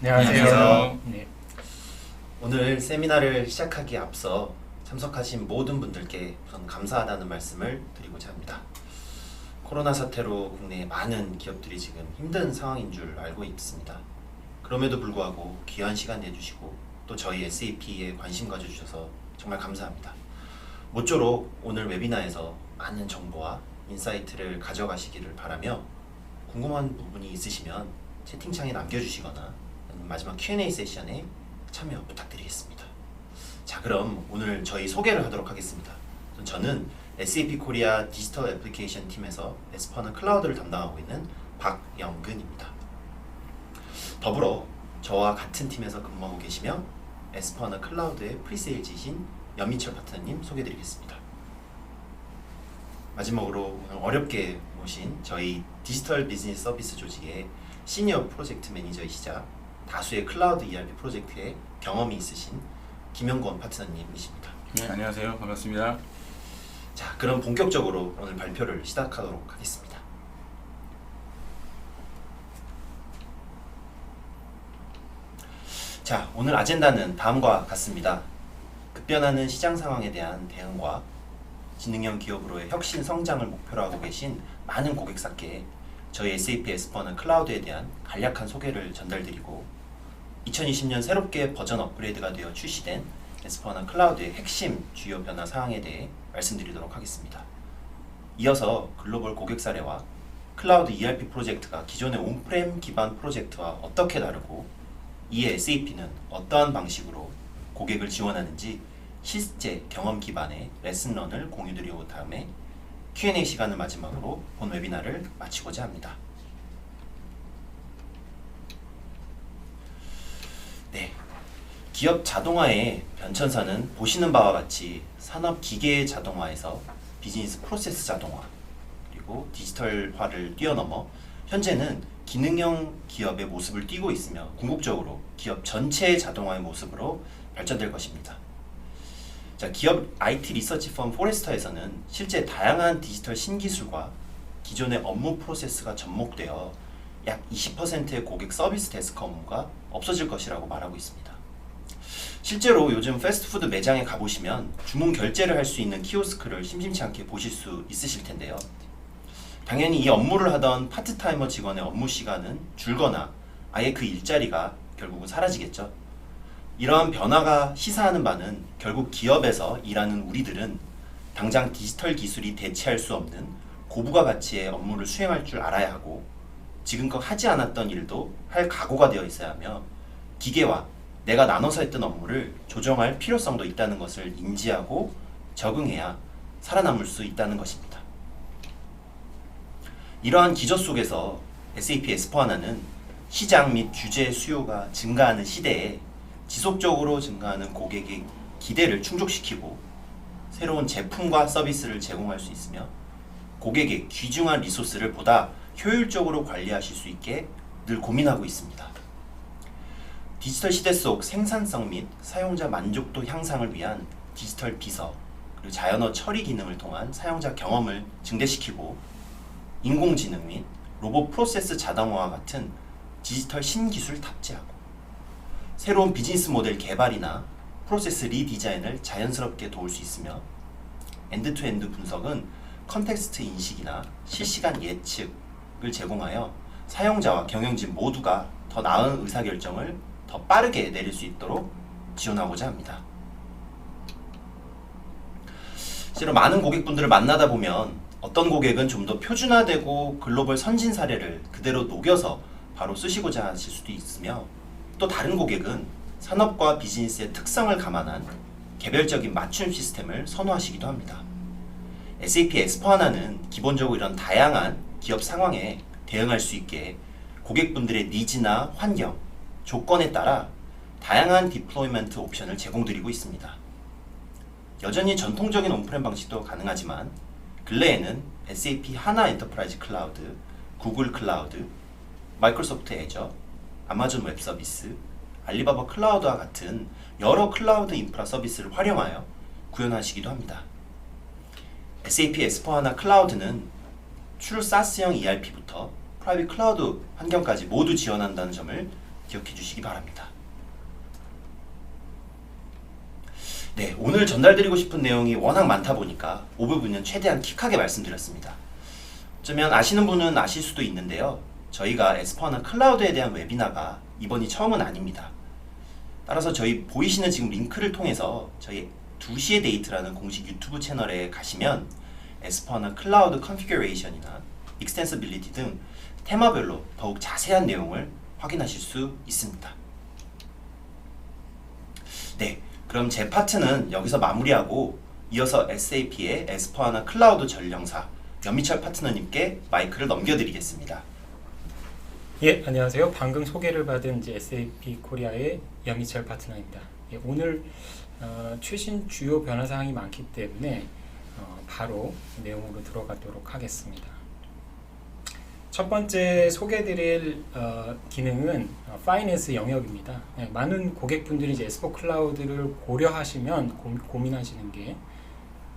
안녕하세요. 네. 오늘 세미나를 시작하기에 앞서 참석하신 모든 분들께 우선 감사하다는 말씀을 드리고자 합니다. 코로나 사태로 국내의 많은 기업들이 지금 힘든 상황인 줄 알고 있습니다. 그럼에도 불구하고 귀한 시간 내주시고 또 저희 SAP에 관심 가져주셔서 정말 감사합니다. 모쪼록 오늘 웨비나에서 많은 정보와 인사이트를 가져가시기를 바라며 궁금한 부분이 있으시면 채팅창에 남겨주시거나 마지막 Q&A 세션에 참여 부탁드리겠습니다. 자, 그럼 오늘 저희 소개를 하도록 하겠습니다. 저는 SAP 코리아 디지털 애플리케이션 팀에서 S4하나 클라우드를 담당하고 있는 박영근입니다. 더불어 저와 같은 팀에서 근무하고 계시며 S4하나 클라우드의 프리세일즈이신 연민철 파트너님 소개해드리겠습니다. 마지막으로 오늘 어렵게 모신 저희 디지털 비즈니스 서비스 조직의 시니어 프로젝트 매니저이시자 다수의 클라우드 ERP 프로젝트에 경험이 있으신 김영권 파트너님이십니다. 네, 안녕하세요. 반갑습니다. 자, 그럼 본격적으로 오늘 발표를 시작하도록 하겠습니다. 자, 오늘 아젠다는 다음과 같습니다. 급변하는 시장 상황에 대한 대응과 지능형 기업으로의 혁신 성장을 목표로 하고 계신 많은 고객사께 저희 SAP S4하나 클라우드에 대한 간략한 소개를 전달드리고 2020년 새롭게 버전 업그레이드가 되어 출시된 S4하나 클라우드의 핵심 주요 변화 사항에 대해 말씀드리도록 하겠습니다. 이어서 글로벌 고객 사례와 클라우드 ERP 프로젝트가 기존의 온프렘 기반 프로젝트와 어떻게 다르고 이에 SAP는 어떠한 방식으로 고객을 지원하는지 실제 경험 기반의 레슨런을 공유드리고 다음에 Q&A 시간을 마지막으로 본 웨비나를 마치고자 합니다. 네, 기업 자동화의 변천사는 보시는 바와 같이 산업 기계 자동화에서 비즈니스 프로세스 자동화 그리고 디지털화를 뛰어넘어 현재는 기능형 기업의 모습을 띠고 있으며 궁극적으로 기업 전체의 자동화의 모습으로 발전될 것입니다. 자, 기업 IT 리서치 펌 포레스터에서는 실제 다양한 디지털 신기술과 기존의 업무 프로세스가 접목되어 약 20%의 고객 서비스 데스크 업무가 없어질 것이라고 말하고 있습니다. 실제로 요즘 패스트푸드 매장에 가보시면 주문 결제를 할 수 있는 키오스크를 심심치 않게 보실 수 있으실 텐데요. 당연히 이 업무를 하던 파트타이머 직원의 업무 시간은 줄거나 아예 그 일자리가 결국은 사라지겠죠. 이러한 변화가 시사하는 바는 결국 기업에서 일하는 우리들은 당장 디지털 기술이 대체할 수 없는 고부가 가치의 업무를 수행할 줄 알아야 하고 지금껏 하지 않았던 일도 할 각오가 되어 있어야 하며 기계와 내가 나눠서 했던 업무를 조정할 필요성도 있다는 것을 인지하고 적응해야 살아남을 수 있다는 것입니다. 이러한 기저 속에서 SAP S4하나는 시장 및 규제 수요가 증가하는 시대에 지속적으로 증가하는 고객의 기대를 충족시키고 새로운 제품과 서비스를 제공할 수 있으며 고객의 귀중한 리소스를 보다 효율적으로 관리하실 수 있게 늘 고민하고 있습니다. 디지털 시대 속 생산성 및 사용자 만족도 향상을 위한 디지털 비서 그리고 자연어 처리 기능을 통한 사용자 경험을 증대시키고 인공지능 및 로봇 프로세스 자동화와 같은 디지털 신기술 탑재하고 새로운 비즈니스 모델 개발이나 프로세스 리디자인을 자연스럽게 도울 수 있으며 엔드투엔드 분석은 컨텍스트 인식이나 실시간 예측을 제공하여 사용자와 경영진 모두가 더 나은 의사결정을 더 빠르게 내릴 수 있도록 지원하고자 합니다. 실제로 많은 고객분들을 만나다 보면 어떤 고객은 좀 더 표준화되고 글로벌 선진 사례를 그대로 녹여서 바로 쓰시고자 하실 수도 있으며 또 다른 고객은 산업과 비즈니스의 특성을 감안한 개별적인 맞춤 시스템을 선호하시기도 합니다. SAP S4하나는 기본적으로 이런 다양한 기업 상황에 대응할 수 있게 고객분들의 니즈나 환경, 조건에 따라 다양한 디플로이먼트 옵션을 제공드리고 있습니다. 여전히 전통적인 온프렘 방식도 가능하지만 근래에는 SAP 하나 엔터프라이즈 클라우드, 구글 클라우드, 마이크로소프트 애저, 아마존 웹 서비스, 알리바바 클라우드와 같은 여러 클라우드 인프라 서비스를 활용하여 구현하시기도 합니다. SAP S4하나 클라우드는 출 SaaS형 ERP부터 프라이빗 클라우드 환경까지 모두 지원한다는 점을 기억해 주시기 바랍니다. 네, 오늘 전달드리고 싶은 내용이 워낙 많다 보니까 5부분은 최대한 킥하게 말씀드렸습니다. 어쩌면 아시는 분은 아실 수도 있는데요. 저희가 에스포하나 클라우드에 대한 웨비나가 이번이 처음은 아닙니다. 따라서 저희 보이시는 지금 링크를 통해서 저희 2시의 데이트라는 공식 유튜브 채널에 가시면 에스포하나 클라우드 컨피규레이션이나 익스텐서빌리티 등 테마별로 더욱 자세한 내용을 확인하실 수 있습니다. 네, 그럼 제 파트는 여기서 마무리하고 이어서 SAP의 에스포하나 클라우드 전령사 연미철 파트너님께 마이크를 넘겨드리겠습니다. 예, 안녕하세요. 방금 소개를 받은 이제 SAP 코리아의 연미철 파트너입니다. 예, 오늘 최신 주요 변화 사항이 많기 때문에 바로 내용으로 들어가도록 하겠습니다. 첫 번째 소개드릴 기능은 파이낸스 영역입니다. 예, 많은 고객분들이 이제 S4 클라우드를 고려하시면 고민하시는 게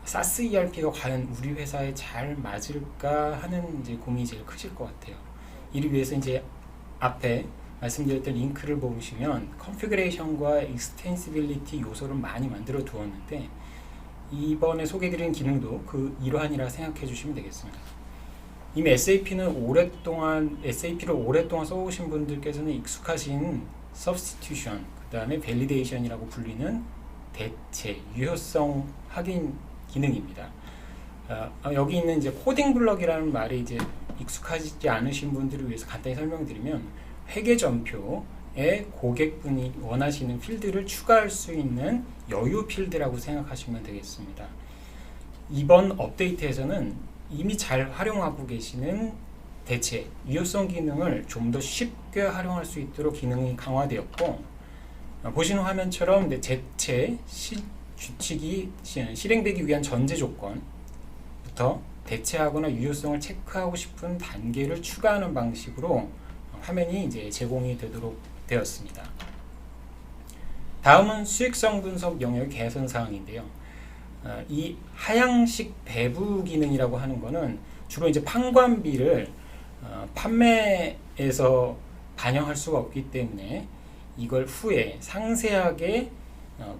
사스 ERP가 과연 우리 회사에 잘 맞을까 하는 이제 고민이 제일 크실 것 같아요. 이를 위해서 이제 앞에 말씀드렸던 링크를 보시면 컨피그레이션과 익스텐시빌리티 요소를 많이 만들어 두었는데 이번에 소개드린 기능도 그 일환이라 생각해 주시면 되겠습니다. 이미 SAP를 오랫동안 써오신 분들께서는 익숙하신 substitution, 그 다음에 validation이라고 불리는 대체, 유효성 확인 기능입니다. 여기 있는 이제 코딩 블럭이라는 말이 이제 익숙하지 않으신 분들을 위해서 간단히 설명드리면 회계 전표에 고객분이 원하시는 필드를 추가할 수 있는 여유 필드라고 생각하시면 되겠습니다. 이번 업데이트에서는 이미 잘 활용하고 계시는 대체, 유효성 기능을 좀 더 쉽게 활용할 수 있도록 기능이 강화되었고 보시는 화면처럼 대체 규칙이 실행되기 위한 전제 조건부터 대체하거나 유효성을 체크하고 싶은 단계를 추가하는 방식으로 화면이 이제 제공이 되도록 되었습니다. 다음은 수익성 분석 영역 개선 사항인데요. 이 하향식 배부 기능이라고 하는 것은 주로 이제 판관비를 판매에서 반영할 수가 없기 때문에 이걸 후에 상세하게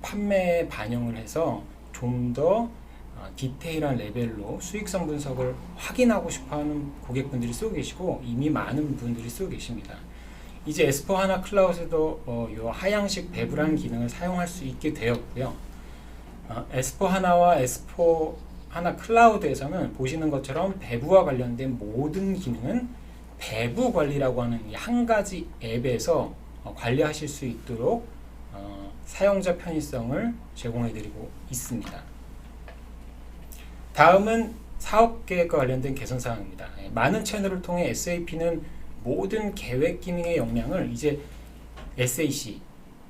판매에 반영을 해서 좀 더 디테일한 레벨로 수익성 분석을 확인하고 싶어하는 고객분들이 쓰고 계시고 이미 많은 분들이 쓰고 계십니다. 이제 S4HANA 클라우드에도 이 하향식 배부라는 기능을 사용할 수 있게 되었고요. S4HANA와 S4HANA 클라우드에서는 보시는 것처럼 배부와 관련된 모든 기능은 배부 관리라고 하는 이 한 가지 앱에서 관리하실 수 있도록 사용자 편의성을 제공해드리고 있습니다. 다음은 사업 계획과 관련된 개선 사항입니다. 많은 채널을 통해 SAP는 모든 계획 기능의 역량을 이제 SAC,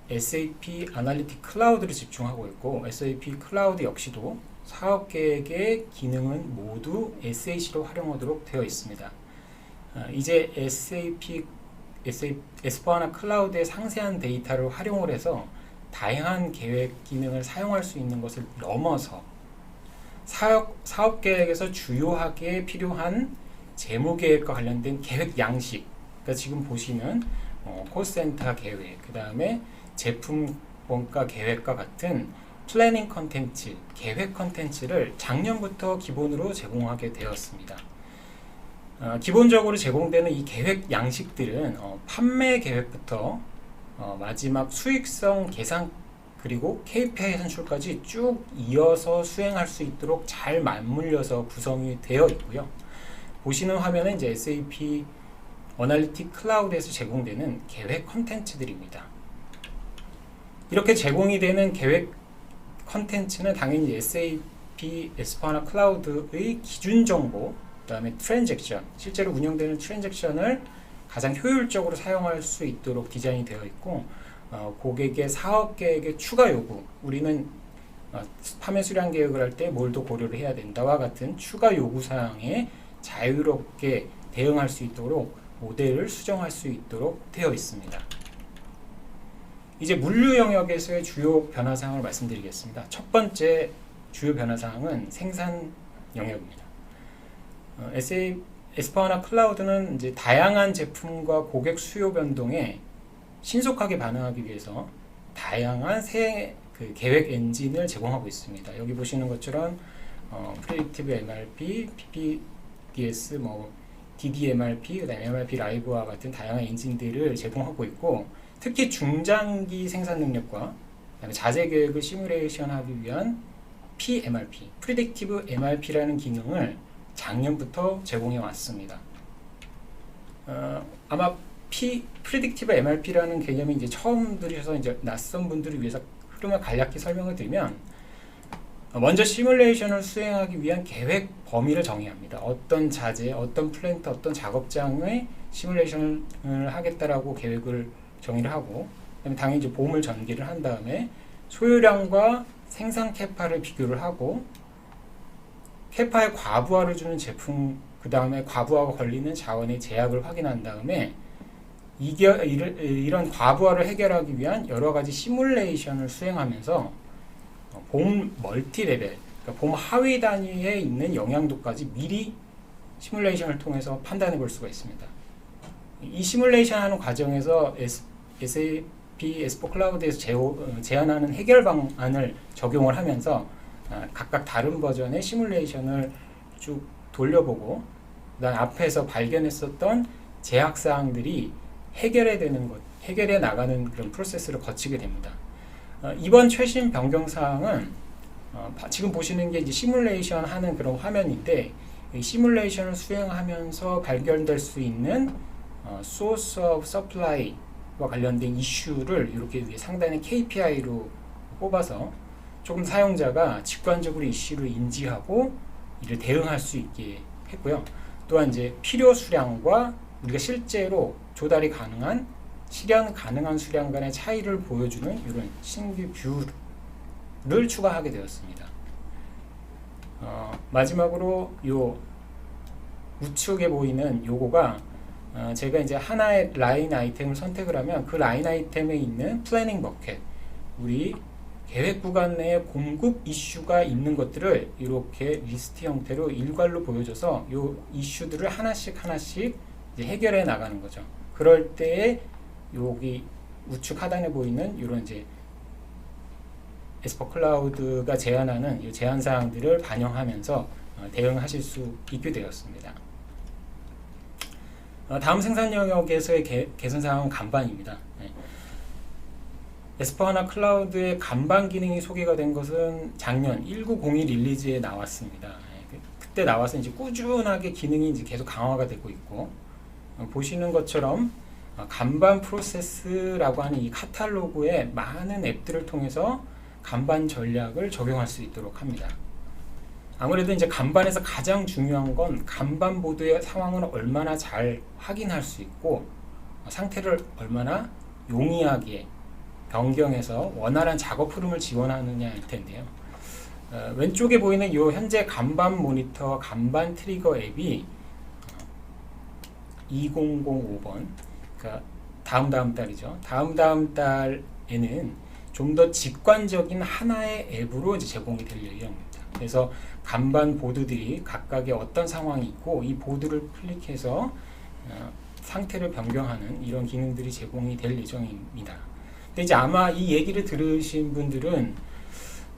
SAP 아날리틱 클라우드를 집중하고 있고 SAP 클라우드 역시도 사업 계획의 기능은 모두 SAC로 활용하도록 되어 있습니다. 이제 S4HANA 클라우드의 상세한 데이터를 활용을 해서 다양한 계획 기능을 사용할 수 있는 것을 넘어서 사업 계획에서 주요하게 필요한 재무 계획과 관련된 계획 양식, 그러니까 지금 보시면 콜센터 계획, 그 다음에 제품 원가 계획과 같은 플래닝 컨텐츠, 계획 컨텐츠를 작년부터 기본으로 제공하게 되었습니다. 기본적으로 제공되는 이 계획 양식들은 판매 계획부터 마지막 수익성 계산 그리고 KPI 산출까지 쭉 이어서 수행할 수 있도록 잘 맞물려서 구성이 되어 있고요. 보시는 화면은 이제 SAP 어널리틱 클라우드에서 제공되는 계획 컨텐츠들입니다. 이렇게 제공이 되는 계획 컨텐츠는 당연히 SAP S4HANA 클라우드의 기준 정보, 그 다음에 트랜잭션, 실제로 운영되는 트랜잭션을 가장 효율적으로 사용할 수 있도록 디자인이 되어 있고 고객의 사업 계획의 추가 요구, 우리는 판매 수량 계획을 할 때 뭘 더 고려를 해야 된다와 같은 추가 요구 사항에 자유롭게 대응할 수 있도록 모델을 수정할 수 있도록 되어 있습니다. 이제 물류 영역에서의 주요 변화 사항을 말씀드리겠습니다. 첫 번째 주요 변화 사항은 생산 영역입니다. S4HANA 클라우드는 이제 다양한 제품과 고객 수요 변동에 신속하게 반응하기 위해서 다양한 새 계획 엔진을 제공하고 있습니다. 여기 보시는 것처럼 Predictive MRP, PPDS, DDMRP, 그다음에 MRP 라이브와 같은 다양한 엔진들을 제공하고 있고, 특히 중장기 생산 능력과 그다음에 자재 계획을 시뮬레이션하기 위한 PMRP, Predictive MRP라는 기능을 작년부터 제공해 왔습니다. 아마 Predictive MRP라는 개념이 이제 처음 들으셔서 이제 낯선 분들을 위해서 흐름을 간략히 설명을 드리면, 먼저 시뮬레이션을 수행하기 위한 계획 범위를 정의합니다. 어떤 자재, 어떤 플랜트, 어떤 작업장의 시뮬레이션을 하겠다라고 계획을 정의를 하고, 그다음에 당연히 이제 보험을 전개를 한 다음에 소요량과 생산 캐파를 비교를 하고, 캐파의 과부하를 주는 제품, 그 다음에 과부하가 걸리는 자원의 제약을 확인한 다음에 이런 과부하를 해결하기 위한 여러 가지 시뮬레이션을 수행하면서 봄 멀티 레벨, 그러니까 봄 하위 단위에 있는 영향도까지 미리 시뮬레이션을 통해서 판단해 볼 수가 있습니다. 이 시뮬레이션 하는 과정에서 SAP S4 클라우드에서 제안하는 해결 방안을 적용을 하면서 각각 다른 버전의 시뮬레이션을 쭉 돌려보고, 그다음 앞에서 발견했었던 제약사항들이 해결해 나가는 그런 프로세스를 거치게 됩니다. 이번 최신 변경사항은 지금 보시는 게 이제 시뮬레이션 하는 그런 화면인데, 이 시뮬레이션을 수행하면서 발견될 수 있는 source of supply와 관련된 이슈를 이렇게 상단에 KPI로 뽑아서 조금 사용자가 직관적으로 이슈를 인지하고 이를 대응할 수 있게 했고요. 또한 이제 필요 수량과 우리가 실제로 조달이 가능한, 실현 가능한 수량 간의 차이를 보여주는 이런 신규 뷰를 추가하게 되었습니다. 마지막으로 요 우측에 보이는 요거가 제가 이제 하나의 라인 아이템을 선택을 하면 그 라인 아이템에 있는 플래닝 버켓, 우리 계획 구간 내에 공급 이슈가 있는 것들을 이렇게 리스트 형태로 일괄로 보여줘서 요 이슈들을 하나씩 이제 해결해 나가는 거죠. 그럴 때에 여기 우측 하단에 보이는 이런 이제 S4 클라우드가 제안하는 이 제한 사항들을 반영하면서 대응하실 수 있게 되었습니다. 다음 생산 영역에서의 개선 사항은 간반입니다. S4HANA 클라우드의 간반 기능이 소개가 된 것은 작년 1901 릴리즈에 나왔습니다. 그때 나와서 이제 꾸준하게 기능이 이제 계속 강화가 되고 있고, 보시는 것처럼 간반 프로세스라고 하는 이 카탈로그의 많은 앱들을 통해서 간반 전략을 적용할 수 있도록 합니다. 아무래도 이제 간반에서 가장 중요한 건 간반 보드의 상황을 얼마나 잘 확인할 수 있고 상태를 얼마나 용이하게 변경해서 원활한 작업 흐름을 지원하느냐일 텐데요. 왼쪽에 보이는 이 현재 간반 모니터, 간반 트리거 앱이 2005번, 그러니까 다음 달이죠. 다음 달에는 좀 더 직관적인 하나의 앱으로 이제 제공이 될 예정입니다. 그래서 간반 보드들이 각각의 어떤 상황이 있고 이 보드를 클릭해서 상태를 변경하는 이런 기능들이 제공이 될 예정입니다. 근데 이제 아마 이 얘기를 들으신 분들은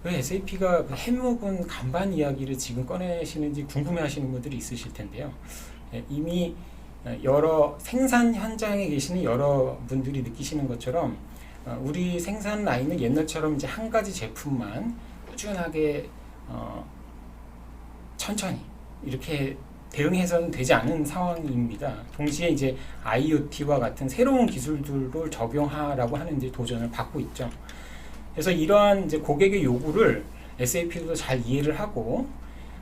왜 SAP가 해묵은 간반 이야기를 지금 꺼내시는지 궁금해하시는 분들이 있으실 텐데요. 이미 여러 생산 현장에 계시는 여러 분들이 느끼시는 것처럼 우리 생산 라인은 옛날처럼 이제 한 가지 제품만 꾸준하게 천천히 이렇게 대응해서는 되지 않은 상황입니다. 동시에 이제 IoT와 같은 새로운 기술들을 적용하라고 하는 이제 도전을 받고 있죠. 그래서 이러한 이제 고객의 요구를 SAP도 잘 이해를 하고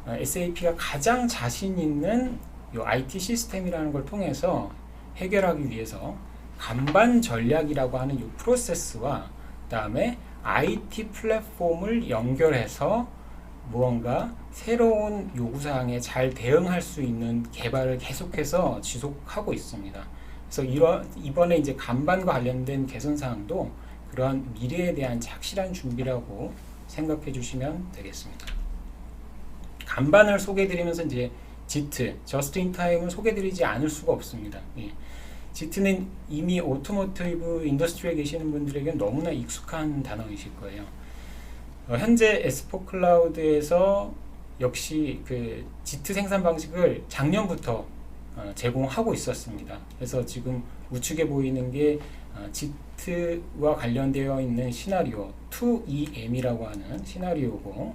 SAP가 가장 자신 있는 요 IT 시스템이라는 걸 통해서 해결하기 위해서 간반 전략이라고 하는 이 프로세스와 그다음에 IT 플랫폼을 연결해서 무언가 새로운 요구사항에 잘 대응할 수 있는 개발을 계속해서 지속하고 있습니다. 그래서 이번에 이제 간반과 관련된 개선사항도 그러한 미래에 대한 착실한 준비라고 생각해 주시면 되겠습니다. 간반을 소개해 드리면서 이제 JIT, Just in Time을 소개해 드리지 않을 수가 없습니다. 지트는 이미 오토모티브 인더스트리에 계시는 분들에게는 너무나 익숙한 단어이실 거예요. 현재 S4 클라우드에서 역시 그 지트 생산 방식을 작년부터 제공하고 있었습니다. 그래서 지금 우측에 보이는 게 지트와 관련되어 있는 시나리오 2EM이라고 하는 시나리오고,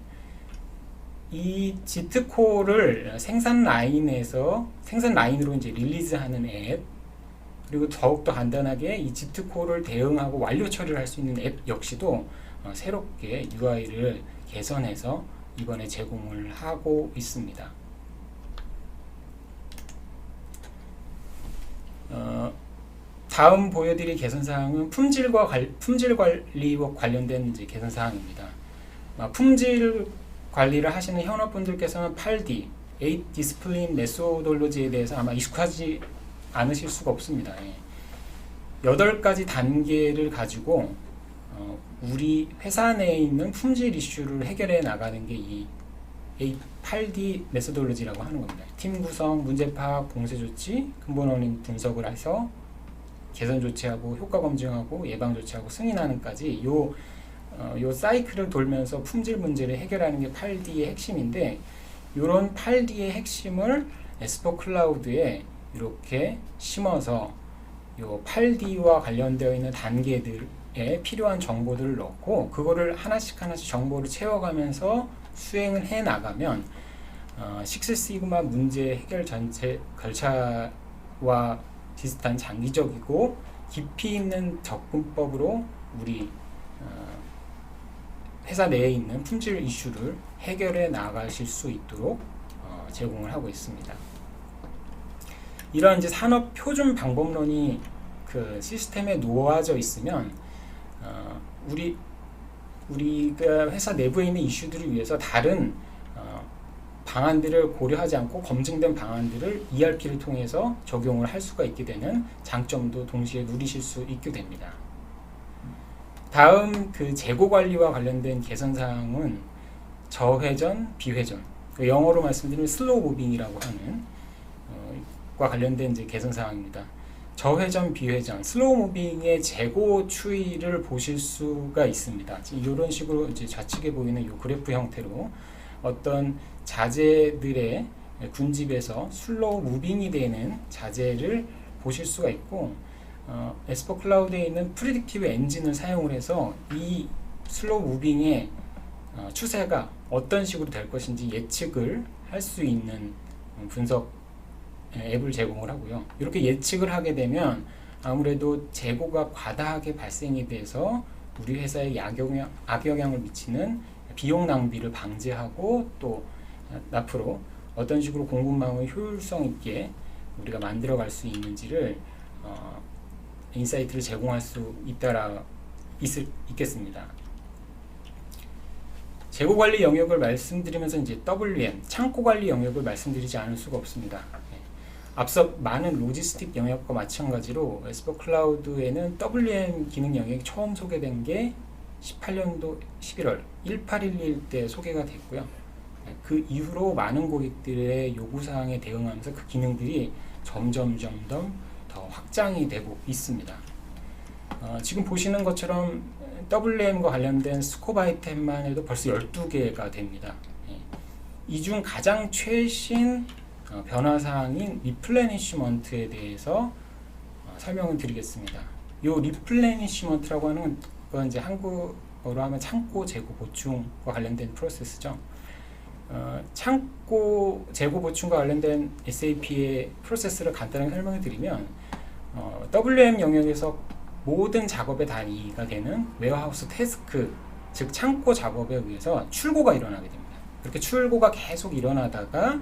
이 지트 코어를 생산 라인으로 이제 릴리즈하는 앱, 그리고 더욱더 간단하게 이 지트 코어를 대응하고 완료 처리를 할 수 있는 앱 역시도 새롭게 UI를 개선해서 이번에 제공을 하고 있습니다. 다음 보여드릴 개선사항은 품질 관리와 관련된 이제 개선사항입니다. 품질 관리를 하시는 현업분들께서는 8D, 8 Discipline Methodology에 대해서 아마 익숙하지 않으실 수가 없습니다. 8가지 단계를 가지고 우리 회사 내에 있는 품질 이슈를 해결해 나가는 게 이 8D 메소돌로지라고 하는 겁니다. 팀 구성, 문제 파악, 봉쇄 조치, 근본 원인 분석을 해서 개선 조치하고 효과 검증하고 예방 조치하고 승인하는까지 요 사이클을 돌면서 품질 문제를 해결하는 게 8D의 핵심인데, 이런 8D의 핵심을 S4 클라우드에 이렇게 심어서 요 8D와 관련되어 있는 단계들에 필요한 정보들을 넣고 그거를 하나씩 정보를 채워가면서 수행을 해 나가면 식스시그마 문제 해결 전체 절차와 비슷한 장기적이고 깊이 있는 접근법으로 우리 회사 내에 있는 품질 이슈를 해결해 나가실 수 있도록 제공을 하고 있습니다. 이런 이제 산업 표준 방법론이 그 시스템에 놓아져 있으면 우리가 회사 내부에 있는 이슈들을 위해서 다른 방안들을 고려하지 않고 검증된 방안들을 ERP를 통해서 적용을 할 수가 있게 되는 장점도 동시에 누리실 수 있게 됩니다. 다음 그 재고 관리와 관련된 개선 사항은 저회전, 비회전, 영어로 말씀드리면 슬로우 무빙이라고 하는 과 관련된 이제 개선 사항입니다. 저회전, 비회전, 슬로우 무빙의 재고 추이를 보실 수가 있습니다. 이런 식으로 이제 좌측에 보이는 이 그래프 형태로 어떤 자재들의 군집에서 슬로우 무빙이 되는 자재를 보실 수가 있고, S4 클라우드에 있는 프리딕티브 엔진을 사용을 해서 이 슬로우 무빙의 추세가 어떤 식으로 될 것인지 예측을 할 수 있는 분석 앱을 제공을 하고요. 이렇게 예측을 하게 되면 아무래도 재고가 과다하게 발생이 돼서 우리 회사에 악영향을 미치는 비용 낭비를 방지하고, 또 앞으로 어떤 식으로 공급망을 효율성 있게 우리가 만들어 갈 수 있는지를 인사이트를 제공할 수 있겠습니다. 재고 관리 영역을 말씀드리면서 이제 WM, 창고 관리 영역을 말씀드리지 않을 수가 없습니다. 앞서 많은 로지스틱 영역과 마찬가지로 S4 클라우드에는 WM 기능 영역이 처음 소개된 게 18년도 11월 1811 때 소개가 됐고요. 그 이후로 많은 고객들의 요구사항에 대응하면서 그 기능들이 점점 더 확장이 되고 있습니다. 지금 보시는 것처럼 WM과 관련된 스코프 아이템만 해도 벌써 12개가 됩니다. 이 중 가장 최신 변화사항인 리플레니시먼트에 대해서 설명을 드리겠습니다. 이 리플레니시먼트라고 하는 건 이제 한국어로 하면 창고 재고 보충과 관련된 프로세스죠. 창고 재고 보충과 관련된 SAP의 프로세스를 간단하게 설명해 드리면 WM 영역에서 모든 작업의 단위가 되는 웨어하우스 태스크, 즉 창고 작업에 의해서 출고가 일어나게 됩니다. 이렇게 출고가 계속 일어나다가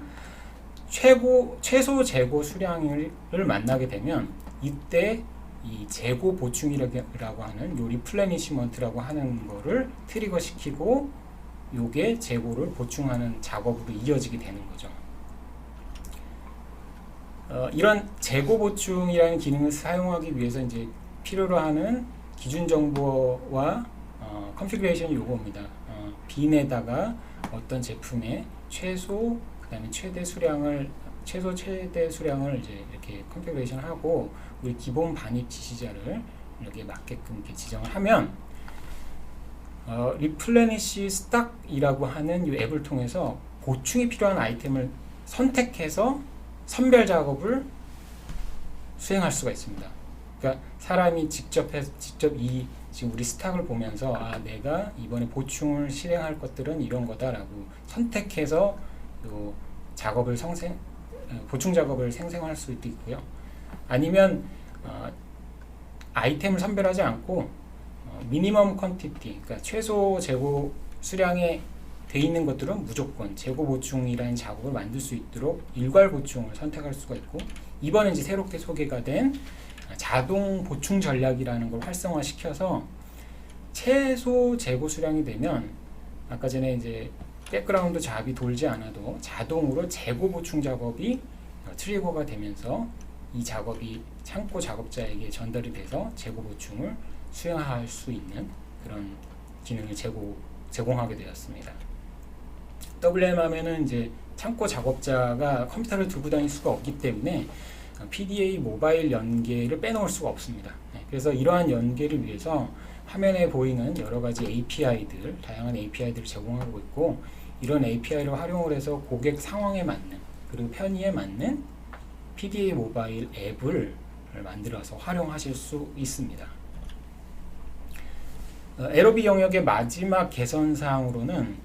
최소 재고 수량을 만나게 되면 이때 이 재고 보충이라고 하는 요 리플레니시먼트라고 하는 거를 트리거 시키고 요게 재고를 보충하는 작업으로 이어지게 되는 거죠. 이런 재고 보충이라는 기능을 사용하기 위해서 이제 필요로 하는 기준 정보와 컨피그레이션 요거입니다. 빈에다가 어떤 제품의 최소, 그다음에 최대 수량을 최소 최대 수량을 이제 이렇게 컨피그레이션하고 우리 기본 반입 지시자를 이렇게 맞게끔 이렇게 지정을 하면 리플레니시 스탁이라고 하는 이 앱을 통해서 보충이 필요한 아이템을 선택해서 선별 작업을 수행할 수가 있습니다. 그러니까 사람이 직접 이 지금 우리 스탁을 보면서 내가 이번에 보충을 실행할 것들은 이런 거다라고 선택해서 요 작업을 보충 작업을 생성할 수도 있고요. 아니면 아이템을 선별하지 않고 미니멈 퀀티티, 그러니까 최소 재고 수량에 돼 있는 것들은 무조건 재고 보충이라는 작업을 만들 수 있도록 일괄 보충을 선택할 수가 있고, 이번에 이제 새롭게 소개가 된 자동 보충 전략이라는 걸 활성화시켜서 최소 재고 수량이 되면 아까 전에 이제 백그라운드 잡이 돌지 않아도 자동으로 재고 보충 작업이 트리거가 되면서 이 작업이 창고 작업자에게 전달이 돼서 재고 보충을 수행할 수 있는 그런 기능을 제공하게 되었습니다. WM 하면은 이제 창고 작업자가 컴퓨터를 들고 다닐 수가 없기 때문에 PDA 모바일 연계를 빼놓을 수가 없습니다. 그래서 이러한 연계를 위해서 화면에 보이는 여러 가지 API들, 다양한 API들을 제공하고 있고, 이런 API를 활용을 해서 고객 상황에 맞는 그리고 편의에 맞는 PDA 모바일 앱을 만들어서 활용하실 수 있습니다. LOB 영역의 마지막 개선 사항으로는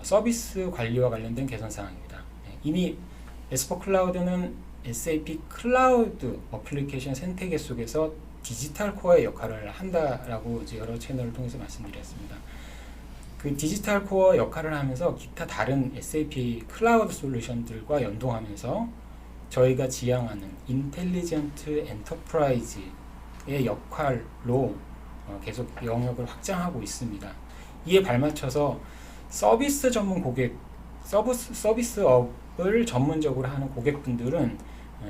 서비스 관리와 관련된 개선 사항입니다. 이미 S4 클라우드는 SAP 클라우드 어플리케이션 생태계 속에서 디지털 코어의 역할을 한다라고 이제 여러 채널을 통해서 말씀드렸습니다. 그 디지털 코어 역할을 하면서 기타 다른 SAP 클라우드 솔루션들과 연동하면서 저희가 지향하는 인텔리전트 엔터프라이즈의 역할로 계속 영역을 확장하고 있습니다. 이에 발맞춰서 서비스 전문 고객, 서비스업을 전문적으로 하는 고객분들은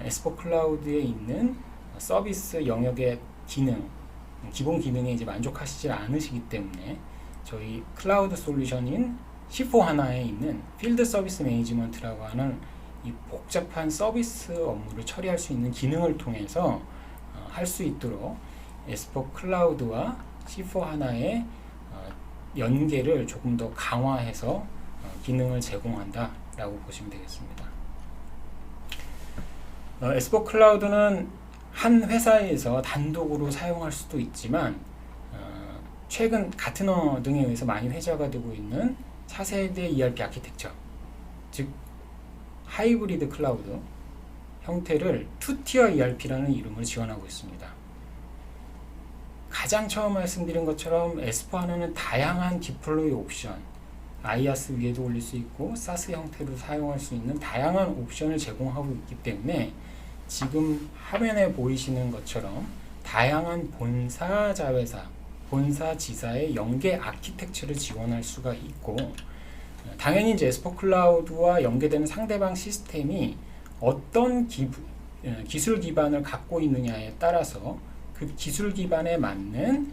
S4 클라우드에 있는 서비스 영역의 기본 기능에 이제 만족하시지 않으시기 때문에 저희 클라우드 솔루션인 C4 하나에 있는 필드 서비스 매니지먼트라고 하는 이 복잡한 서비스 업무를 처리할 수 있는 기능을 통해서 할 수 있도록 S4 클라우드와 C4 하나의 연계를 조금 더 강화해서 기능을 제공한다라고 보시면 되겠습니다. S4 클라우드는 한 회사에서 단독으로 사용할 수도 있지만 최근 가트너 등에 의해서 많이 회자가 되고 있는 차세대 ERP 아키텍처, 즉 하이브리드 클라우드 형태를 투티어 ERP라는 이름을 지원하고 있습니다. 가장 처음 말씀드린 것처럼 S4하나는 다양한 디플로이 옵션, IaaS 위에도 올릴 수 있고 SaaS 형태로 사용할 수 있는 다양한 옵션을 제공하고 있기 때문에 지금 화면에 보이시는 것처럼 다양한 본사 자회사, 본사 지사의 연계 아키텍처를 지원할 수가 있고, 당연히 이제 S4 클라우드와 연계되는 상대방 시스템이 어떤 기술 기반을 갖고 있느냐에 따라서 그 기술 기반에 맞는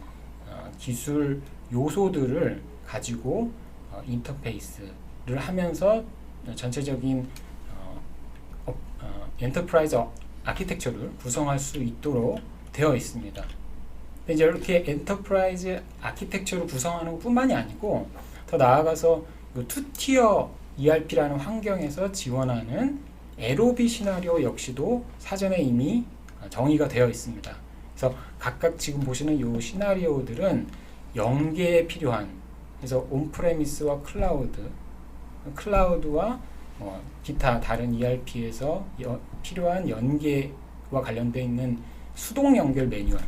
기술 요소들을 가지고 인터페이스를 하면서 전체적인 엔터프라이즈 아키텍처를 구성할 수 있도록 되어 있습니다. 이제 이렇게 엔터프라이즈 아키텍처를 구성하는 것 뿐만이 아니고 더 나아가서 투티어 ERP라는 환경에서 지원하는 LOB 시나리오 역시도 사전에 이미 정의가 되어 있습니다. 그래서 각각 지금 보시는 이 시나리오들은 연계에 필요한, 그래서 온프레미스와 클라우드와 기타 다른 ERP에서 필요한 연계와 관련되어 있는 수동 연결 매뉴얼,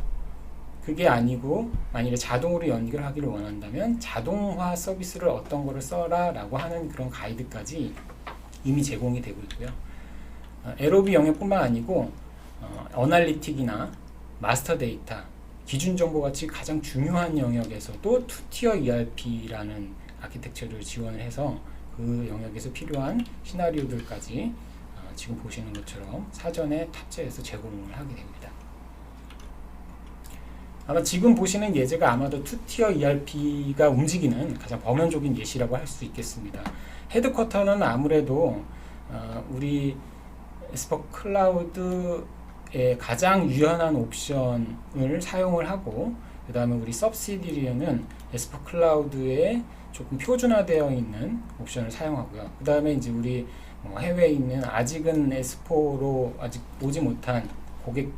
그게 아니고 만일에 자동으로 연결하기를 원한다면 자동화 서비스를 어떤 거를 써라 라고 하는 그런 가이드까지 이미 제공이 되고 있고요. LOB 영역뿐만 아니고 어널리틱이나 마스터 데이터, 기준 정보 같이 가장 중요한 영역에서도 투티어 ERP라는 아키텍처를 지원을 해서 그 영역에서 필요한 시나리오들까지 지금 보시는 것처럼 사전에 탑재해서 제공을 하게 됩니다. 아마 지금 보시는 예제가 아마도 투티어 ERP가 움직이는 가장 범용적인 예시라고 할 수 있겠습니다. 헤드쿼터는 아무래도 우리 에스포 클라우드의 가장 유연한 옵션을 사용을 하고, 그 다음에 우리 서브시디리는 에스포 클라우드에 조금 표준화되어 있는 옵션을 사용하고요. 그 다음에 이제 우리 해외에 있는 아직은 에스포로 아직 오지 못한 고객,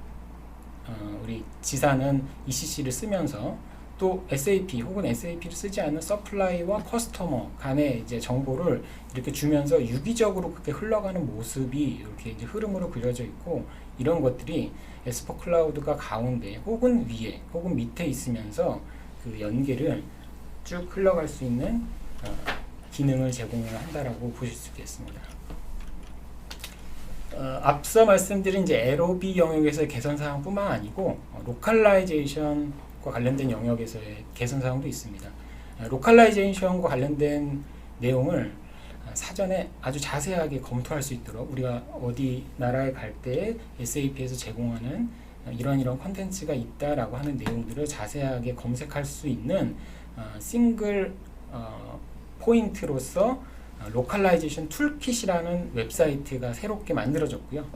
우리 지사는 ECC를 쓰면서 또 SAP 혹은 SAP를 쓰지 않는 서플라이와 커스터머 간의 이제 정보를 이렇게 주면서 유기적으로 그렇게 흘러가는 모습이 이렇게 이제 흐름으로 그려져 있고, 이런 것들이 에스포 클라우드가 가운데 혹은 위에 혹은 밑에 있으면서 그 연계를 쭉 흘러갈 수 있는 기능을 제공을 한다라고 보실 수 있겠습니다. 앞서 말씀드린 이제 LOB 영역에서의 개선 사항뿐만 아니고 로컬라이제이션과 관련된 영역에서의 개선 사항도 있습니다. 로컬라이제이션과 관련된 내용을 사전에 아주 자세하게 검토할 수 있도록, 우리가 어디 나라에 갈 때 SAP에서 제공하는 이런 컨텐츠가 있다라고 하는 내용들을 자세하게 검색할 수 있는 싱글 포인트로서 로컬라이제이션 툴킷이라는 웹사이트가 새롭게 만들어졌고요.